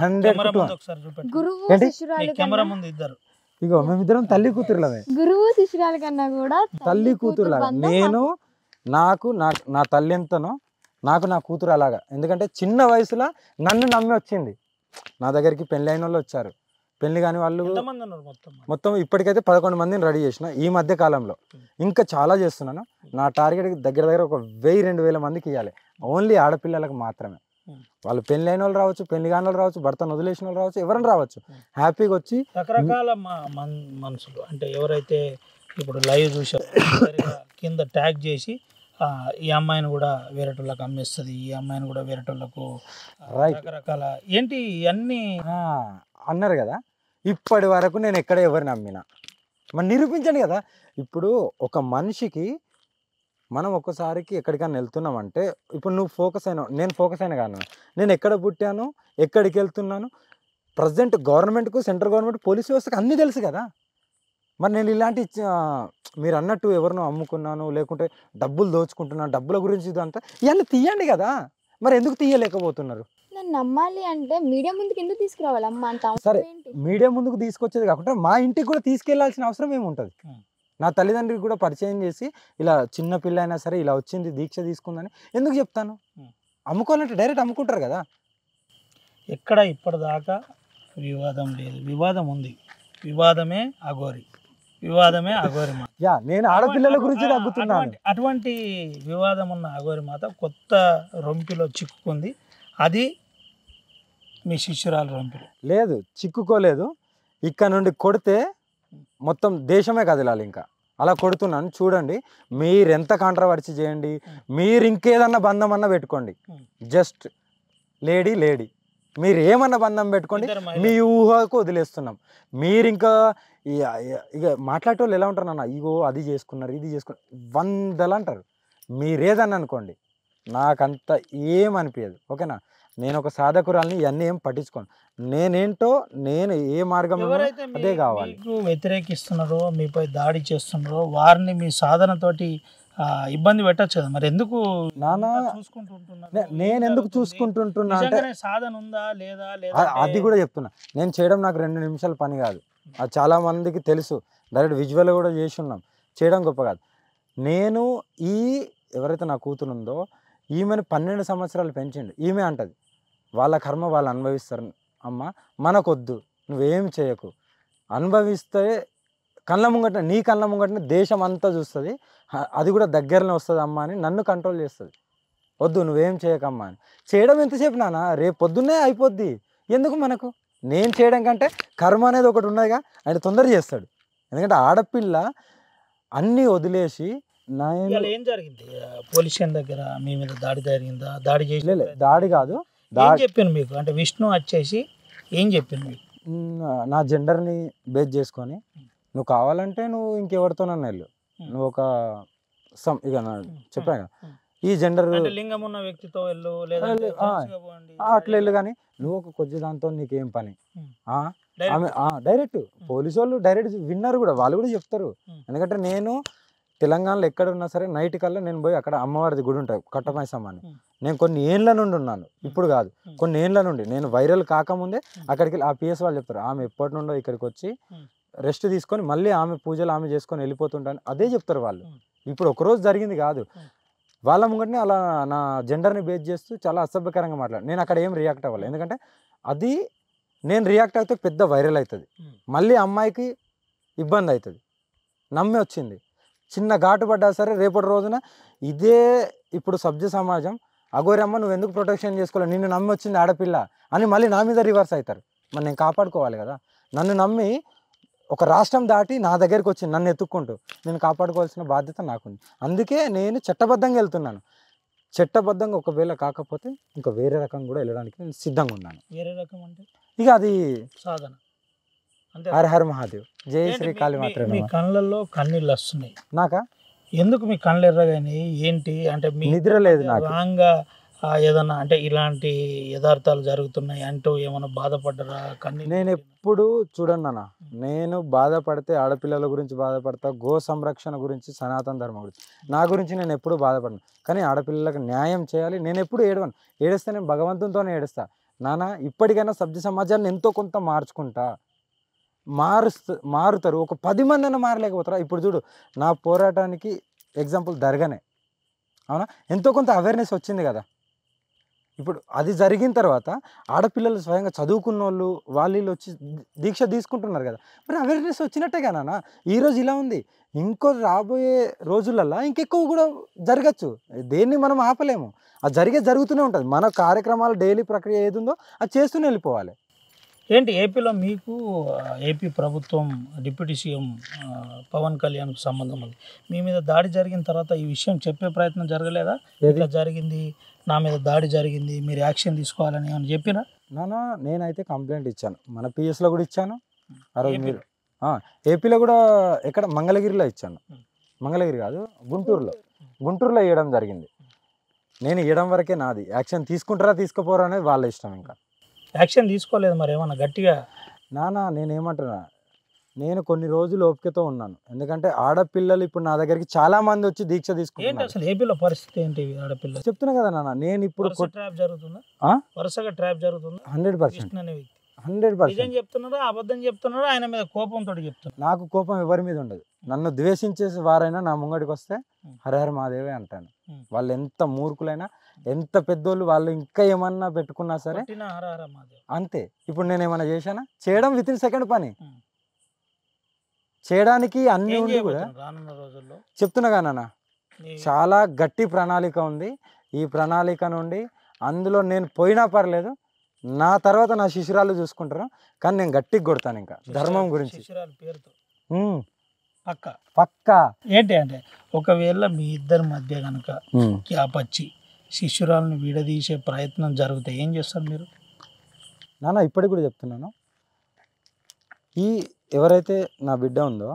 100%. ఇగో మేమిద్దరం తల్లి కూతురులమే, గురువు శిష్యురాల కన్నా కూడా తల్లి కూతురులాగా. నేను నా తల్లి ఎంతనో నాకు నా కూతురు అలాగా. ఎందుకంటే చిన్న వయసులో నన్ను నమ్మి వచ్చింది నా దగ్గరికి. పెళ్ళి అయిన వాళ్ళు వచ్చారు, పెళ్లి కాని వాళ్ళు మొత్తం ఇప్పటికైతే 11 మందిని రెడీ చేసిన. ఈ మధ్య కాలంలో ఇంకా చాలా చేస్తున్నాను. నా టార్గెట్ దగ్గర ఒక 1000-2000 మందికి ఇవ్వాలి, ఓన్లీ ఆడపిల్లలకు మాత్రమే. వాళ్ళు పెళ్లి అయిన వాళ్ళు రావచ్చు, పెళ్లి కాని వాళ్ళు రావచ్చు, భర్తను వదిలేసిన వాళ్ళు రావచ్చు, ఎవరైనా రావచ్చు. హ్యాపీగా వచ్చి రకరకాల మనుషులు అంటే ఎవరైతే ఇప్పుడు లైవ్ చూసారు కింద ట్యాగ్ చేసి ఈ అమ్మాయిని కూడా వేరేటోళ్ళకి అమ్మేస్తుంది, ఈ అమ్మాయిని కూడా వేరేటోళ్ళకు రకరకాల ఏంటి అన్నీ అన్నారు కదా. ఇప్పటి వరకు నేను ఎక్కడ ఎవరు నమ్మినా మరి నిరూపించండి కదా. ఇప్పుడు ఒక మనిషికి మనం ఒక్కసారికి ఎక్కడికైనా వెళ్తున్నామంటే, ఇప్పుడు నువ్వు ఫోకస్ అయినావు, నేను ఫోకస్ అయినా కాను, నేను ఎక్కడ పుట్టాను, ఎక్కడికి వెళ్తున్నాను, ప్రజెంట్ గవర్నమెంట్కు, సెంట్రల్ గవర్నమెంట్, పోలీస్ వ్యవస్థకు అన్నీ తెలుసు కదా. మరి నేను ఇలాంటి మీరు అన్నట్టు ఎవరినో అమ్ముకున్నాను లేకుంటే డబ్బులు దోచుకుంటున్నాను, డబ్బుల గురించి ఇదంతా ఇవన్నీ తీయండి కదా. మరి ఎందుకు తీయలేకపోతున్నారు? నన్ను నమ్మాలి అంటే మీడియా ముందుకు ఎందుకు తీసుకురావాలి అమ్మ అంత సరే. అవసరం ఏంటి? మీడియా ముందుకు తీసుకొచ్చేది కాకుండా మా ఇంటికి కూడా తీసుకెళ్లాల్సిన అవసరం ఏముంటుంది? ఉం. నా తల్లిదండ్రులకు కూడా పరిచయం చేసి ఇలా చిన్న పిల్ల అయినా సరే ఇలా వచ్చింది దీక్ష తీసుకుందని ఎందుకు చెప్తాను? ఉం. అమ్ముకోవాలంటే డైరెక్ట్ అమ్ముకుంటారు కదా. ఎక్కడ ఇప్పటిదాకా వివాదం లేదు. వివాదం ఉంది. వివాదమే అఘోరి. వివాదమే అఘోరి మాత. యా, నేను ఆడపిల్లల గురించి తగ్గుతున్నాను. అటువంటి వివాదం ఉన్న అఘోరి మాత కొత్త రొంపిలో చిక్కుకుంది. అది మీ శిష్యురాలు రొంపిలో లేదు, చిక్కుకోలేదు. ఇక్కడ నుండి కొడితే మొత్తం దేశమే కదలాలి. ఇంకా అలా కొడుతున్నాను చూడండి. మీరు ఎంత కాంట్రవర్సీ చేయండి, మీరు ఇంకేదన్నా బంధం అన్నా పెట్టుకోండి, జస్ట్ లేడీ లేడీ మీరు ఏమన్నా బంధం పెట్టుకోండి, ఇద్దరు మీ మహిళలు. ఊహకు వదిలేస్తున్నాం. మీరు ఇంకా ఇక మాట్లాడే వాళ్ళు ఎలా ఉంటారు నాన్న, ఇగో అది చేసుకున్నారు ఇది చేసుకున్నారు 100 అంటారు. మీరేదన్నా అనుకోండి, నాకంత ఏమనిపించదు. ఓకేనా, నేను ఒక సాధకురాల్ని, ఇవన్నీ ఏం పట్టించుకోను. నేనేంటో నేను ఏ మార్గం ఎవరైతే అదే కావాలి. మీకు వ్యతిరేకిస్తున్నారో, మీపై దాడి చేస్తున్నారో వారిని మీ సాధనతోటి ఇబ్బంది పెట్టచ్చు కదా. మరి ఎందుకు నాన్న, చూసుకుంటూ ఉంటున్నారు? నేను ఎందుకు జరుగుతుంది? చూసుకుంటుంటున్నా అంటే నిజంగానే సాధన ఉందా లేదా లేదా అది కూడా చెప్తున్నా. నేను చేయడం నాకు 2 నిమిషాల పని కాదు. అది చాలా మందికి తెలుసు. డైరెక్ట్ విజువల్ కూడా చేసి ఉన్నాం. చేయడం గొప్ప కాదు. నేను ఎవరైతే నా కూతురు ఉందో ఈమెను 12 సంవత్సరాలు పెంచిండు. ఈమె అంటది వాళ్ళ కర్మ వాళ్ళు అనుభవిస్తారు అమ్మ, మనకొద్దు, నువ్వేం చేయకు, అనుభవిస్తే కళ్ళ ముంగట నీ కళ్ళ ముంగటనే దేశం అంతా చూస్తుంది, అది కూడా దగ్గరనే వస్తుంది అమ్మ అని నన్ను కంట్రోల్ చేస్తుంది. వద్దు నువ్వేం చేయకమ్మా అని. చేయడం ఎంతసేపు నాన్న, రేపు పొద్దున్నే అయిపోద్ది. ఎందుకు మనకు? నేను చేయడం కంటే కర్మ అనేది ఒకటి ఉన్నదిగా, ఆయన తొందర చేస్తాడు. ఎందుకంటే ఆడపిల్ల అన్నీ వదిలేసి ఇవాళ ఏం జరిగింది? పోలీస్ స్టేషన్ దగ్గర మీ మీద దాడి జరిగిందా? దాడి చేసి దాడి కాదు, ఏం చెప్పాను మీకు? అంటే విష్ణు వచ్చేసి ఏం చెప్పాను మీకు? నా జెండర్ని బేస్ చేసుకొని నువ్వు కావాలంటే నువ్వు ఇంకెవరితోనన్నా వెళ్ళు, నువ్వు ఒక ఇక చెప్పాను కదా, ఈ జెండర్ అంటే లింగం ఉన్న వ్యక్తితో వెళ్ళు లేదా అట్లా వెళ్ళు, కానీ నువ్వు ఒక కొద్ది దాంతో నీకేం పని? Direct. ఆమె డైరెక్ట్ పోలీసు వాళ్ళు డైరెక్ట్ విన్నారు కూడా, వాళ్ళు కూడా చెప్తారు. ఎందుకంటే నేను తెలంగాణలో ఎక్కడ ఉన్నా సరే నైట్ కల్లా నేను పోయి అక్కడ అమ్మవారిది గుడి ఉంటాయి కట్టమైసమ్మ అని, నేను కొన్ని ఏండ్ల నుండి ఉన్నాను, ఇప్పుడు కాదు కొన్ని ఏండ్ల నుండి. నేను వైరల్ కాకముందే అక్కడికి ఆ పిఎస్ వాళ్ళు చెప్తారు, ఆమె ఎప్పటి నుండో ఇక్కడికి వచ్చి రెస్ట్ తీసుకొని మళ్ళీ ఆమె పూజలు ఆమె చేసుకొని వెళ్ళిపోతుంటాను, అదే చెప్తారు వాళ్ళు. ఇప్పుడు ఒకరోజు జరిగింది కాదు, వాళ్ళ ముంగటనే అలా నా జెండర్ని బేస్ చేస్తూ చాలా అసభ్యకరంగా మాట్లాడు. నేను అక్కడ ఏం రియాక్ట్ అవ్వాలి, ఎందుకంటే అది నేను రియాక్ట్ అయితే పెద్ద వైరల్ అవుతుంది, మళ్ళీ అమ్మాయికి ఇబ్బంది అవుతుంది. నమ్మి వచ్చింది, చిన్న ఘాటు పడ్డా సరే రేపటి రోజున ఇదే ఇప్పుడు సభ్య సమాజం అఘోరి అమ్మ నువ్వు ఎందుకు ప్రొటెక్షన్ చేసుకోవాలి, నిన్ను నమ్మి వచ్చింది ఆడపిల్ల అని మళ్ళీ నా మీద రివర్స్ అవుతారు. మరి నేను కాపాడుకోవాలి కదా, నన్ను నమ్మి ఒక రాష్ట్రం దాటి నా దగ్గరికి వచ్చి నన్ను ఎత్తుక్కుంటూ నేను కాపాడుకోవాల్సిన బాధ్యత నాకుంది. అందుకే నేను చట్టబద్ధంగా వెళ్తున్నాను. చట్టబద్ధంగా ఒకవేళ కాకపోతే ఇంకా వేరే రకం కూడా వెళ్ళడానికి నేను సిద్ధంగా ఉన్నాను. వేరే రకం అంటే ఇక అది సాధన అంటే హర హర మహాదేవ్, జై శ్రీ కాళీ మీ మాత్రమే. కళ్ళల్లో కన్నీళ్ళు వస్తున్నాయి, నాకా ఎందుకు మీ కళ్ళు ఎర్రగాని ఏంటి? అంటే మీ నిద్ర లేదు నాకు. రాంగా ఏదన్నా అంటే ఇలాంటి యథార్థాలు జరుగుతున్నాయి అంటూ ఏమైనా బాధపడ్డరా? కన్నీళ్ళు నేను ఎప్పుడు చూడండి అన్న, నేను బాధపడితే ఆడపిల్లల గురించి బాధపడతా, గో సంరక్షణ గురించి, సనాతన ధర్మం గురించి, నా గురించి నేను ఎప్పుడు బాధపడను. కానీ ఆడపిల్లలకు న్యాయం చేయాలి. నేను ఎప్పుడు ఏడవను, ఏడిస్తే నేను భగవంతునితోనే ఏడుస్తా. నాన్న ఇప్పటికైనా సభ్య సమాజాన్ని ఎంతో కొంత మార్చుకుంటా, మారుతారు. ఒక 10 మంది అయినా మారలేకపోతారా? ఇప్పుడు చూడు నా పోరాటానికి ఎగ్జాంపుల్ దర్గానే, అవునా, ఎంతో కొంత అవేర్నెస్ వచ్చింది కదా. ఇప్పుడు అది జరిగిన తర్వాత ఆడపిల్లలు స్వయంగా చదువుకున్న వాళ్ళు వచ్చి దీక్ష తీసుకుంటున్నారు కదా, మరి అవేర్నెస్ వచ్చినట్టే కదా. ఈరోజు ఇలా ఉంది, ఇంకో రాబోయే రోజులల్లో ఇంకెక్కువ కూడా జరగచ్చు. దేన్ని మనం ఆపలేము, అది జరుగుతూనే ఉంటుంది. మన కార్యక్రమాలు డైలీ ప్రక్రియ ఏది ఉందో అది చేస్తూనే వెళ్ళిపోవాలి. ఏంటి ఏపీలో మీకు ఏపీ ప్రభుత్వం డిప్యూటీ సీఎం పవన్ కళ్యాణ్కు సంబంధం ఉంది, మీ మీద దాడి జరిగిన తర్వాత ఈ విషయం చెప్పే ప్రయత్నం జరగలేదా? ఇట్లా జరిగింది, నా మీద దాడి జరిగింది, మీరు యాక్షన్ తీసుకోవాలని అని చెప్పినా? నాన్న నేనైతే కంప్లైంట్ ఇచ్చాను, మన పిఎస్లో కూడా ఇచ్చాను. ఆ రోజు మీరు ఏపీలో కూడా ఎక్కడ మంగళగిరిలో ఇచ్చాను, మంగళగిరి కాదు గుంటూరులో ఇవ్వడం జరిగింది. నేను ఇవ్వడం వరకే నాది, యాక్షన్ తీసుకుంటారా తీసుకోపోరా అనేది వాళ్ళ ఇష్టం. ఇంకా యాక్షన్ తీసుకోలేదు, మరి ఏమన్నా గట్టిగా? నాన్న నేనేమంటున్నా, నేను కొన్ని రోజులు ఓపికతో ఉన్నాను, ఎందుకంటే ఆడపిల్లలు ఇప్పుడు నా దగ్గరికి చాలా మంది వచ్చి దీక్ష ఏంటి తీసుకుంటున్నారు. అసలు ఏపీలో పరిస్థితి ఏంటి ఆడపిల్ల చెప్తున్నా కదా నాన్న, నేను ఇప్పుడు ట్రాప్ జరుగుతుందా? ఆ? వరుసగా ట్రాప్ జరుగుతుందా? 100% విష్ణు అనే వ్యక్తి 100% నిజం చెప్తున్నారా అబద్ధం చెప్తున్నారా? ఆయన మీద కోపంతో చెప్తున్నారు. నాకు కోపం ఎవరి మీద ఉండదు. నన్ను ద్వేషించే వారైనా నా ముంగడికి వస్తే హరహర మహాదేవే అంటాను. వాళ్ళు ఎంత మూర్ఖులైనా ఎంత పెద్దోళ్ళు వాళ్ళు ఇంకా ఏమన్నా పెట్టుకున్నా సరే కొట్టిన హర హర మహాదేవ్. అంతే. ఇప్పుడు నేను ఏమైనా చేశానా? చేయడం విత్ ఇన్ సెకండ్ పని. చేయడానికి అన్ని ఏం ఉండి కూడా చేయబోతున్నారు రానున్న రోజుల్లో? చెప్తున్నా కదా నాన్న, నీ- చాలా గట్టి ప్రణాళిక ఉంది. ఈ ప్రణాళిక నుండి అందులో నేను పోయినా పర్లేదు, నా తర్వాత నా శిశురాలు చూసుకుంటారు, కానీ నేను గట్టిగా కొడతాను ఇంకా ధర్మం గురించి. శిశురాలు పేరుతో ఉమ్, పక్క పక్కా. ఏంటి అంటే ఒకవేళ మీ ఇద్దరి మధ్య కనుక గ్యాప్ వచ్చి శిశురాలను విడదీసే ప్రయత్నం జరిగితే ఏం చేస్తారు మీరు? నాన్న ఇప్పటికి కూడా చెప్తున్నాను, ఈ ఎవరైతే నా బిడ్డ ఉందో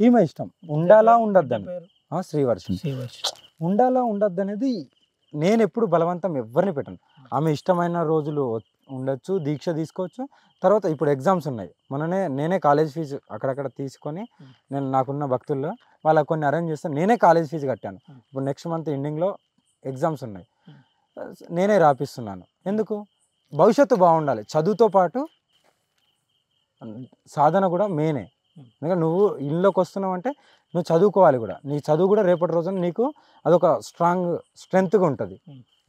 ఈమె ఇష్టం ఉండాలా ఉండద్దని. పేరు శ్రీవర్షిణి శ్రీవర్షి. ఉండాలా ఉండద్దు అనేది నేను ఎప్పుడు బలవంతం ఎవరిని పెట్టను. ఆమె ఇష్టమైన రోజులు ఉండొచ్చు, దీక్ష తీసుకోవచ్చు. తర్వాత ఇప్పుడు ఎగ్జామ్స్ ఉన్నాయి, నేనే కాలేజ్ ఫీజు అక్కడక్కడ తీసుకొని నేను నాకున్న భక్తుల్లో వాళ్ళకి కొన్ని అరేంజ్ చేస్తాను. నేనే కాలేజ్ ఫీజు కట్టాను. ఇప్పుడు నెక్స్ట్ మంత్ ఎండింగ్లో ఎగ్జామ్స్ ఉన్నాయి, నేనే రాపిస్తున్నాను. ఎందుకు? భవిష్యత్తు బాగుండాలి. చదువుతో పాటు సాధన కూడా మెయినే. ఎందుకంటే నువ్వు ఇల్లులోకి వస్తున్నావు అంటే నువ్వు చదువుకోవాలి కూడా. నీ చదువు కూడా రేపటి రోజున నీకు అదొక స్ట్రెంగ్త్గా ఉంటుంది.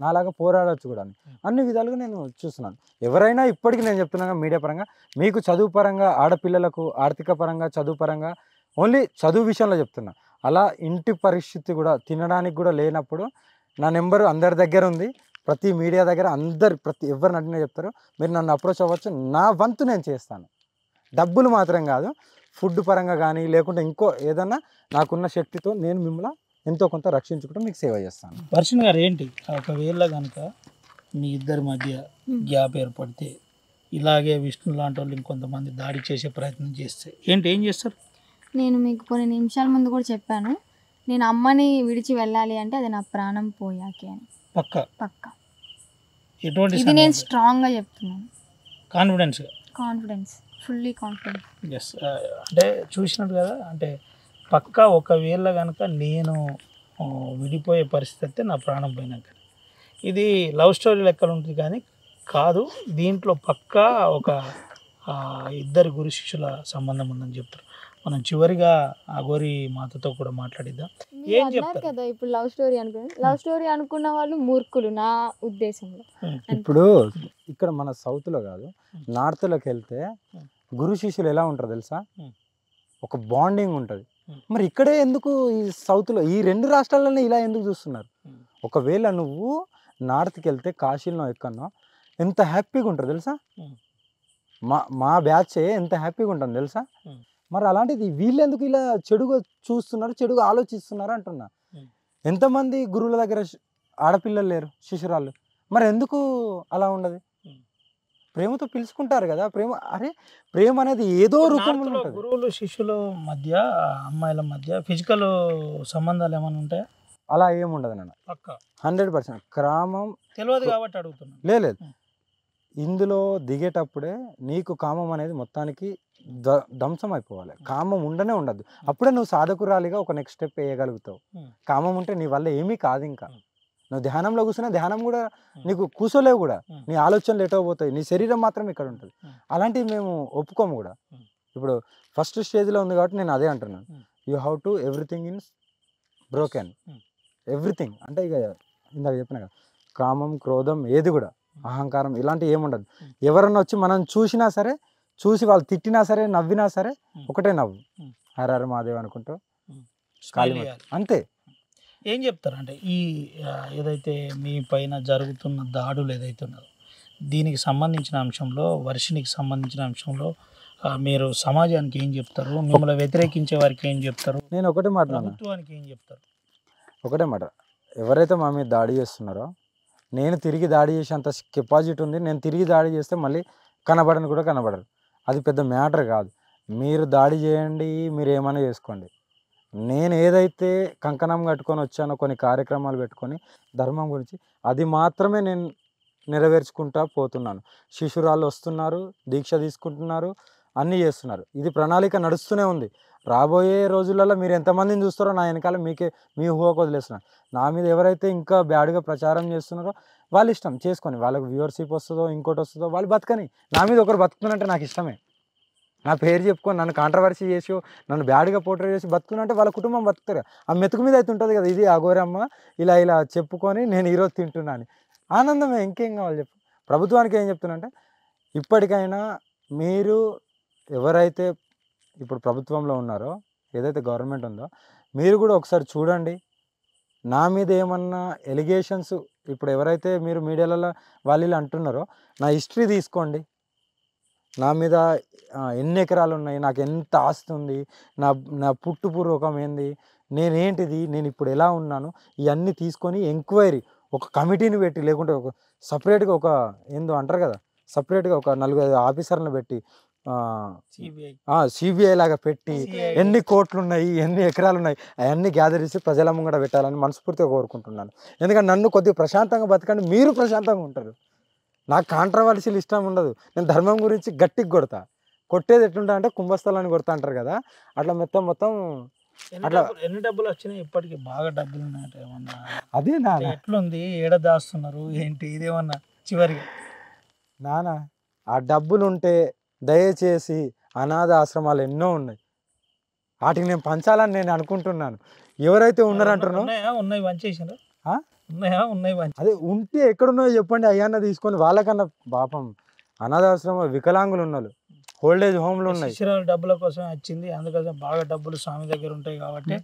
నాలాగా పోరాడవచ్చు కూడా. అన్ని విధాలుగా నేను చూస్తున్నాను. ఎవరైనా ఇప్పటికీ నేను చెప్తున్నాను మీడియా పరంగా, మీకు చదువు పరంగా ఆడపిల్లలకు ఆర్థిక పరంగా చదువు పరంగా ఓన్లీ చదువు విషయంలో చెప్తున్నా, అలా ఇంటి పరిస్థితి కూడా తినడానికి కూడా లేనప్పుడు నా నెంబరు అందరి దగ్గర ఉంది. ప్రతి మీడియా దగ్గర ఎవరిని అడిగినా చెప్తారు, మీరు నన్ను అప్రోచ్ అవ్వచ్చు. నా వంతు నేను చేస్తాను. డబ్బులు మాత్రం కాదు, ఫుడ్ పరంగా కానీ లేకుంటే ఇంకో ఏదన్నా నాకున్న శక్తితో నేను మిమ్మల్ని ఎంతో కొంత రక్షించుకుంటూ మీకు సేవ చేస్తాను. వర్షిణి గారు ఏంటి ఒకవేళ కనుక మీ ఇద్దరి మధ్య గ్యాప్ ఏర్పడితే ఇలాగే విష్ణు లాంటి వాళ్ళు ఇంకొంతమంది దాడి చేసే ప్రయత్నం చేస్తే ఏం చేస్తారు? నేను మీకు కొన్ని నిమిషాల ముందు కూడా చెప్పాను, నేను అమ్మని విడిచి వెళ్ళాలి అంటే అది నా ప్రాణం పోయాకే అని. పక్క పక్క ఎటువంటి ఇది నేను స్ట్రాంగ్గా చెప్తున్నాను. Confidence fully confidence. ఎస్. అంటే చూసినట్టు కదా, అంటే పక్క ఒకవేళ కనుక నేను విడిపోయే పరిస్థితి అయితే నా ప్రాణం పోయినాక. ఇది లవ్ స్టోరీ లెక్కలు ఉంటుంది కానీ కాదు, దీంట్లో పక్కా ఒక ఇద్దరు గురు శిష్యుల సంబంధం ఉందని చెప్తారు. మనం చివరిగా అఘోరి మాతతో కూడా మాట్లాడిద్దాం. ఏం చెప్తారు కదా ఇప్పుడు లవ్ స్టోరీ అనుకున్న వాళ్ళు మూర్ఖులు నా ఉద్దేశంలో. ఇప్పుడు ఇక్కడ మన సౌత్లో కాదు, నార్త్లోకి వెళ్తే గురు శిష్యులు ఎలా ఉంటారు తెలుసా? ఒక బాండింగ్ ఉంటుంది. మరి ఇక్కడే ఎందుకు ఈ సౌత్లో ఈ రెండు రాష్ట్రాల్లోనే ఇలా ఎందుకు చూస్తున్నారు? ఒకవేళ నువ్వు నార్త్కి వెళ్తే కాశీలో ఎక్కడో ఎంత హ్యాపీగా ఉంటారు తెలుసా? మా బ్యాచే ఎంత హ్యాపీగా ఉంటుంది తెలుసా? మరి అలాంటిది వీళ్ళు ఎందుకు ఇలా చెడుగా చూస్తున్నారు, చెడుగా ఆలోచిస్తున్నారు అంటున్నా. ఎంతమంది గురువుల దగ్గర ఆడపిల్లలు లేరు, శిశురాళ్ళు, మరి ఎందుకు అలా ఉండదు? ప్రేమతో పిలుచుకుంటారు కదా. ప్రేమ అనేది ఏదో రూపంలో ఉంటుంది. గురువులు శిష్యుల మధ్య అమ్మాయిల మధ్య ఫిజికల్ సంబంధాలు ఏమైనా ఉంటాయా? అలా ఏముండదు నాన్న, పక్క 100%. క్రామం తెలియదు కాబట్టి అడుగుతున్నాను. లేదు, ఇందులో దిగేటప్పుడే నీకు కామం అనేది మొత్తానికి ధ్వంసం అయిపోవాలి. కామం ఉండనే ఉండద్దు. అప్పుడే నువ్వు సాధకురాలిగా ఒక నెక్స్ట్ స్టెప్ వేయగలుగుతావు. కామం ఉంటే నీ వల్ల ఏమీ కాదు. ఇంకా నువ్వు ధ్యానంలో కూర్చున్నా ధ్యానం కూడా నీకు కూర్చోలేవు కూడా, నీ ఆలోచనలు ఎటో పోతాయి, నీ శరీరం మాత్రం ఇక్కడ ఉంటుంది. అలాంటివి మేము ఒప్పుకోము కూడా. ఇప్పుడు ఫస్ట్ స్టేజ్లో ఉంది కాబట్టి నేను అదే అంటున్నాను, you have to everything in broken. Everything అంటే ఇక ఇందాక చెప్పిన కదా, కామం క్రోధం ఏది కూడా అహంకారం ఇలాంటివి ఏముండదు. ఎవరన్నా వచ్చి మనం చూసినా సరే, చూసి వాళ్ళు తిట్టినా సరే, నవ్వినా సరే ఒకటే నవ్వు, హర మహాదేవ్ అనుకుంటూ కాలి అంతే. ఏం చెప్తారు అంటే ఈ ఏదైతే మీ పైన జరుగుతున్న దాడులు ఏదైతే ఉన్నదో దీనికి సంబంధించిన అంశంలో, వర్షినికి సంబంధించిన అంశంలో మీరు సమాజానికి ఏం చెప్తారు? మిమ్మల్ని వ్యతిరేకించే వారికి ఏం చెప్తారు? నేను ఒకటే మాట, ప్రభుత్వానికి ఏం చెప్తారు? ఒకటే మాట, ఎవరైతే మా మీద దాడి చేస్తున్నారో నేను తిరిగి దాడి చేసేంత కెపాసిటీ ఉంది. నేను తిరిగి దాడి చేస్తే మళ్ళీ కనబడని కూడా కనబడరు. అది పెద్ద మ్యాటర్ కాదు. మీరు దాడి చేయండి, మీరు ఏమైనా చేసుకోండి. నేను ఏదైతే కంకణం కట్టుకొని వచ్చానో కొన్ని కార్యక్రమాలు పెట్టుకొని ధర్మం గురించి, అది మాత్రమే నేను నెరవేర్చుకుంటా పోతున్నాను. శిశురాళ్ళు వస్తున్నారు, దీక్ష తీసుకుంటున్నారు, అన్నీ చేస్తున్నారు. ఇది ప్రణాళిక నడుస్తూనే ఉంది. రాబోయే రోజులలో మీరు ఎంతమందిని చూస్తారో నా వెనకాల మీ ఊహకు వదిలేస్తున్నారు. నా మీద ఎవరైతే ఇంకా బ్యాడ్గా ప్రచారం చేస్తున్నారో వాళ్ళు ఇష్టం చేసుకొని, వాళ్ళకి వ్యూవర్షిప్ వస్తుందో ఇంకోటి వస్తుందో వాళ్ళు బతకని. నా మీద ఒకరు బతుకుతున్నంటే నాకు ఇష్టమే. నా పేరు చెప్పుకొని నన్ను కాంట్రవర్సీ చేసి నన్ను బ్యాడ్గా పోర్ట్రే చేసి బతుకున్నంటే వాళ్ళ కుటుంబం బతుకుతారు. ఆ మెతుకు మీద అయితే ఉంటుంది కదా, ఇది అఘోరమ్మ ఇలా ఇలా చెప్పుకొని నేను ఈరోజు తింటున్నాను, ఆనందమే. ఇంకేం కావాలి చెప్పు. ప్రభుత్వానికి ఏం చెప్తున్నా, ఇప్పటికైనా మీరు ఎవరైతే ఇప్పుడు ప్రభుత్వంలో ఉన్నారో, ఏదైతే గవర్నమెంట్ ఉందో, మీరు కూడా ఒకసారి చూడండి. నా మీద ఏమన్నా ఎలిగేషన్స్ ఇప్పుడు ఎవరైతే మీరు మీడియాలలో వాళ్ళు అంటున్నారో నా హిస్టరీ తీసుకోండి. నా మీద ఎన్ని ఎకరాలు ఉన్నాయి, నాకు ఎంత ఆస్తి ఉంది, నా పుట్టుపూర్వకం ఏంది, నేనేంటిది, నేను ఇప్పుడు ఎలా ఉన్నాను, ఇవన్నీ తీసుకొని ఎంక్వైరీ ఒక కమిటీని పెట్టి, లేకుంటే ఒక సపరేట్గా ఒక ఏందో అంటారు కదా, సపరేట్గా ఒక 4-5 ఆఫీసర్లను పెట్టి సిబిఐ లాగా పెట్టి ఎన్ని కోట్లు ఉన్నాయి, ఎన్ని ఎకరాలు ఉన్నాయి, అవన్నీ గ్యాదర్ చేసి ప్రజల ముంగట పెట్టాలని మనస్ఫూర్తిగా కోరుకుంటున్నాను. ఎందుకంటే నన్ను కొద్దిగా ప్రశాంతంగా బతకండి, మీరు ప్రశాంతంగా ఉంటారు. నాకు కాంట్రవర్సీలు ఇష్టం ఉండదు. నేను ధర్మం గురించి గట్టిగా కొడతా. కొట్టేది ఎట్లుంటా అంటే కుంభస్థలాన్ని కొడతా అంటారు కదా, అట్లా మొత్తం అట్లా. ఎన్ని డబ్బులు వచ్చినాయి ఇప్పటికి? బాగా డబ్బులు ఉన్నాయట ఏమన్నా? అదే నాన్న, ఎట్లుంది, ఏడ దాస్తున్నారు ఏంటి, ఇదేమన్నా చివరిగా? నాన్న ఆ డబ్బులు ఉంటే దయచేసి అనాథ ఆశ్రమాలు ఎన్నో ఉన్నాయి, వాటికి నేను పంచాలని నేను అనుకుంటున్నాను. ఎవరైతే ఉన్నారంటున్నారో ఉన్నాయి వంచేసారు, ఉన్నాయి అదే ఉంటే ఎక్కడున్నాయో చెప్పండి, అయ్యాన్న తీసుకొని వాళ్ళకన్నా. పాపం అనాథాశ్రమ వికలాంగులు ఉన్నారు, ఓల్డేజ్ హోమ్లు ఉన్నాయి. శిశురాలు డబ్బుల కోసం వచ్చింది, అందుకోసం బాగా డబ్బులు స్వామి దగ్గర ఉంటాయి కాబట్టి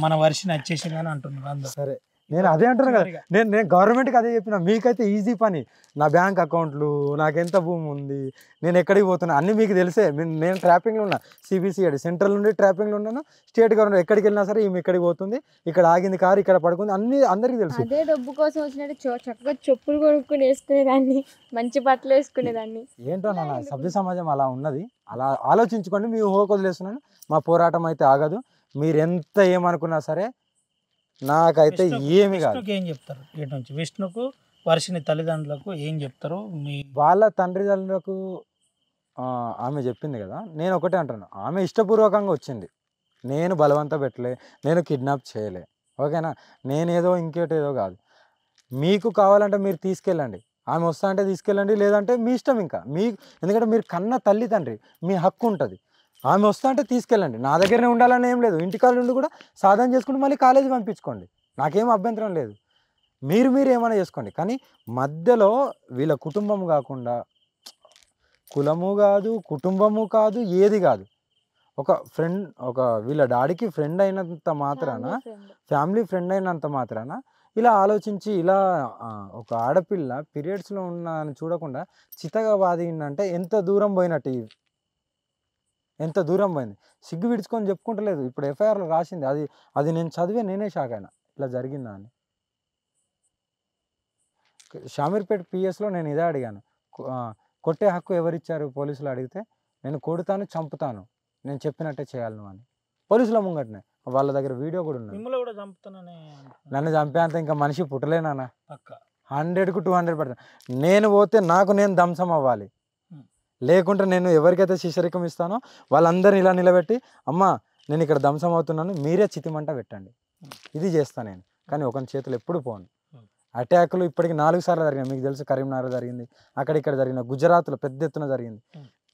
మన వర్షం వచ్చేసింది అని అంటున్నారు అందరూ. సరే, నేను అదే అంటున్నాను కదా, నేను గవర్నమెంట్కి అదే చెప్పిన. మీకైతే ఈజీ పని, నా బ్యాంక్ అకౌంట్లు, నాకు ఎంత భూమి ఉంది, నేను ఎక్కడికి పోతున్నా అన్నీ మీకు తెలిసే. నేను ట్రాపింగ్లో ఉన్నా, సిబిసిఐడి సెంట్రల్ నుండి ట్రాపింగ్లో ఉన్నాను, స్టేట్ గవర్నమెంట్ ఎక్కడికి వెళ్ళినా సరే ఈమె ఎక్కడికి పోతుంది, ఇక్కడ ఆగింది కారు, ఇక్కడ పడుకుంది, అన్నీ అందరికీ తెలుసు. అదే డబ్బు కోసం వచ్చినట్టు చక్కగా చెప్పులు కొనుక్కొని వేసుకునేదాన్ని, మంచి బట్టలు వేసుకునేదాన్ని. ఏంటో నాన్న, సభ్య సమాజం అలా ఉన్నది. అలా ఆలోచించుకోండి. మీ ఊహకు వదిలేస్తున్నాను. మా పోరాటం అయితే ఆగదు. మీరు ఎంత ఏమనుకున్నా సరే నాకైతే ఏమి కాదు. ఏం చెప్తారు ఇటు నుంచి విష్ణుకు, వర్షిని తల్లిదండ్రులకు ఏం చెప్తారు? వాళ్ళ తండ్రిదండ్రులకు ఆమె చెప్పింది కదా, నేను ఒకటే అంటున్నాను, ఆమె ఇష్టపూర్వకంగా వచ్చింది, నేను బలవంత పెట్టలే, నేను కిడ్నాప్ చేయలే, ఓకేనా. నేనేదో ఇంకేటేదో కాదు. మీకు కావాలంటే మీరు తీసుకెళ్ళండి, ఆమె వస్తా అంటే తీసుకెళ్ళండి, లేదంటే మీ ఇష్టం. ఇంకా ఎందుకంటే మీరు కన్న తల్లి తండ్రి, మీ హక్కు ఉంటుంది. ఆమె వస్తా అంటే తీసుకెళ్ళండి, నా దగ్గరనే ఉండాలని ఏం లేదు. ఇంటికాడ నుండి కూడా సాధన చేసుకుంటూ మళ్ళీ కాలేజీ పంపించుకోండి, నాకేం అభ్యంతరం లేదు. మీరు ఏమైనా చేసుకోండి. కానీ మధ్యలో వీళ్ళ కుటుంబం కాకుండా, కులము కాదు, కుటుంబము కాదు, ఏది కాదు, ఒక ఫ్రెండ్, ఒక వీళ్ళ డాడీకి ఫ్రెండ్ అయినంత మాత్రాన, ఫ్యామిలీ ఫ్రెండ్ అయినంత మాత్రాన ఇలా ఆలోచించి, ఇలా ఒక ఆడపిల్ల పీరియడ్స్లో ఉన్న అని చూడకుండా చితగా బాధిందంటే ఎంత దూరం పోయినట్టు, ఎంత దూరం పోయింది. సిగ్గు విడుచుకొని చెప్పుకుంటలేదు. ఇప్పుడు ఎఫ్ఐఆర్లో రాసింది, అది నేను చదివే నేనే షాక్ అయినా, ఇట్లా జరిగిందా అని. షామీర్పేట పిఎస్లో నేను ఇదే అడిగాను, కొట్టే హక్కు ఎవరిచ్చారు పోలీసులు అడిగితే, నేను కొడతాను, చంపుతాను, నేను చెప్పినట్టే చేయాలను అని. పోలీసుల ముంగటనే, వాళ్ళ దగ్గర వీడియో కూడా ఉంది. నన్ను చంపేంత ఇంకా మనిషి పుట్టలేనా? 100కు 200%. నేను పోతే నేను ధ్వంసం అవ్వాలి, లేకుంటే నేను ఎవరికైతే శిశరికం ఇస్తానో వాళ్ళందరినీ ఇలా నిలబెట్టి, అమ్మా నేను ఇక్కడ ధ్వంసం అవుతున్నాను, మీరే చితిమంట పెట్టండి, ఇది చేస్తాను నేను. కానీ ఒకరి చేతులు ఎప్పుడు పోను. అటాకులు ఇప్పటికి 4 సార్లు జరిగినాయి. మీకు తెలుసు, కరీంనగర్ జరిగింది, ఇక్కడ జరిగిన, గుజరాత్లో పెద్ద ఎత్తున జరిగింది.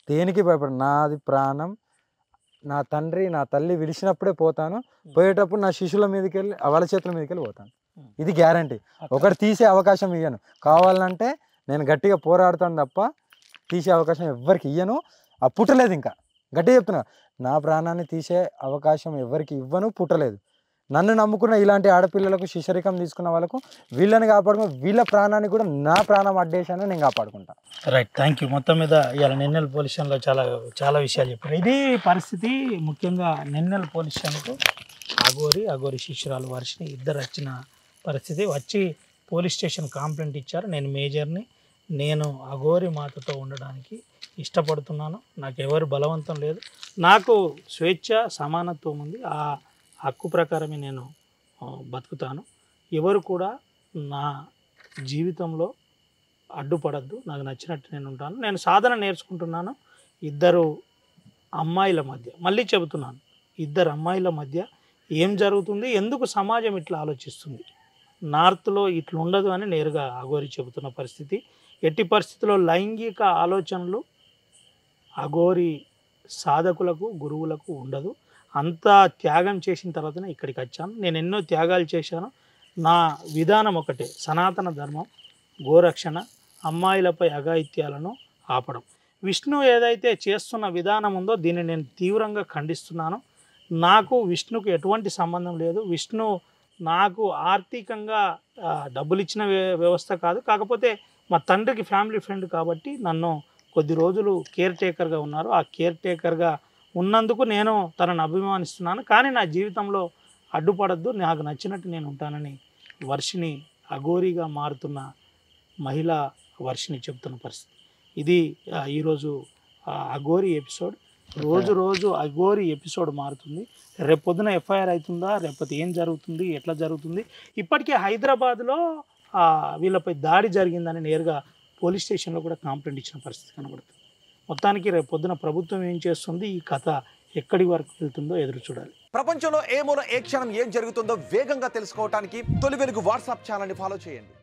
దేనికి భయపడి, నాది ప్రాణం, నా తండ్రి నా తల్లి విడిచినప్పుడే పోతాను, పోయేటప్పుడు నా శిశువుల మీదకి వెళ్ళి వాళ్ళ చేతుల మీదకి వెళ్ళి పోతాను, ఇది గ్యారంటీ. ఒకటి తీసే అవకాశం ఇయ్యను. కావాలంటే నేను గట్టిగా పోరాడుతాను తప్ప తీసే అవకాశం ఎవరికి ఇయ్యను. పుట్టలేదు, ఇంకా గట్టిగా చెప్తున్నా, నా ప్రాణాన్ని తీసే అవకాశం ఎవరికి ఇవ్వను, పుట్టలేదు. నన్ను నమ్ముకున్న ఇలాంటి ఆడపిల్లలకు, శిశరికం తీసుకున్న వాళ్ళకు, వీళ్ళని కాపాడుకుని వీళ్ళ ప్రాణాన్ని కూడా నా ప్రాణం అడ్డేశాను, నేను కాపాడుకుంటా. Right, thank you. మొత్తం మీద ఇవాళ నెన్నెల పోలీస్ స్టేషన్లో చాలా విషయాలు చెప్పారు. ఇది పరిస్థితి. ముఖ్యంగా నెన్నెల పోలీస్ స్టేషన్కు అఘోరి శిష్యురాలు వర్షిని ఇద్దరు వచ్చిన పరిస్థితి. వచ్చి పోలీస్ స్టేషన్ కంప్లైంట్ ఇచ్చారు, నేను మేజర్ని, నేను అఘోరి మాతతో ఉండడానికి ఇష్టపడుతున్నాను, నాకు ఎవరు బలవంతం లేదు, నాకు స్వేచ్ఛ సమానత్వం ఉంది, ఆ హక్కు ప్రకారమే నేను బతుకుతాను, ఎవరు కూడా నా జీవితంలో అడ్డుపడద్దు, నాకు నచ్చినట్టు నేను ఉంటాను, నేను సాధన నేర్చుకుంటున్నాను, ఇద్దరు అమ్మాయిల మధ్య, మళ్ళీ చెబుతున్నాను, ఇద్దరు అమ్మాయిల మధ్య ఏం జరుగుతుంది, ఎందుకు సమాజం ఇట్లా ఆలోచిస్తుంది, నార్త్లో ఇట్లా ఉండదు అని నేరుగా అఘోరి చెబుతున్న పరిస్థితి. ఎట్టి పరిస్థితుల్లో లైంగిక ఆలోచనలు అఘోరి సాధకులకు గురువులకు ఉండదు. అంతా త్యాగం చేసిన తర్వాతనే ఇక్కడికి వచ్చాను. నేను ఎన్నో త్యాగాలు చేశాను. నా విధానం ఒకటే, సనాతన ధర్మం, గోరక్షణ, అమ్మాయిలపై అఘాయిత్యాలను ఆపడం. విష్ణు ఏదైతే చేస్తున్న విధానం ఉందో దీన్ని నేను తీవ్రంగా ఖండిస్తున్నాను. నాకు విష్ణుకు ఎటువంటి సంబంధం లేదు. విష్ణు నాకు ఆర్థికంగా డబ్బులు ఇచ్చిన వ్యవస్థ కాదు. కాకపోతే మా తండ్రికి ఫ్యామిలీ ఫ్రెండ్ కాబట్టి నన్ను కొద్ది రోజులు కేర్ టేకర్గా ఉన్నారు. ఆ కేర్ టేకర్గా ఉన్నందుకు నేను తనను అభిమానిస్తున్నాను. కానీ నా జీవితంలో అడ్డుపడద్దు, నాకు నచ్చినట్టు నేను ఉంటానని వర్షిని, అఘోరిగా మారుతున్న మహిళా వర్షిని చెప్తున్న పరిస్థితి. ఇది ఈరోజు అఘోరి ఎపిసోడ్. రోజు అఘోరి ఎపిసోడ్ మారుతుంది. రేపొద్దున ఎఫ్ఐఆర్ అవుతుందా, రేపొద్దు ఏం జరుగుతుంది, ఎట్లా జరుగుతుంది. ఇప్పటికే హైదరాబాద్లో వీళ్ళపై దాడి జరిగిందని నేరుగా పోలీస్ స్టేషన్లో కూడా కంప్లైంట్ ఇచ్చిన పరిస్థితి కనబడుతుంది. మొత్తానికి రేపొద్దున ప్రభుత్వం ఏం చేస్తుంది, ఈ కథ ఎక్కడి వరకు వెళ్తుందో ఎదురు చూడాలి. ప్రపంచంలో ఏ మూల ఏ క్షణం ఏం జరుగుతుందో వేగంగా తెలుసుకోవడానికి తొలి వెలుగు వాట్సాప్ ఛానల్ని ఫాలో చేయండి.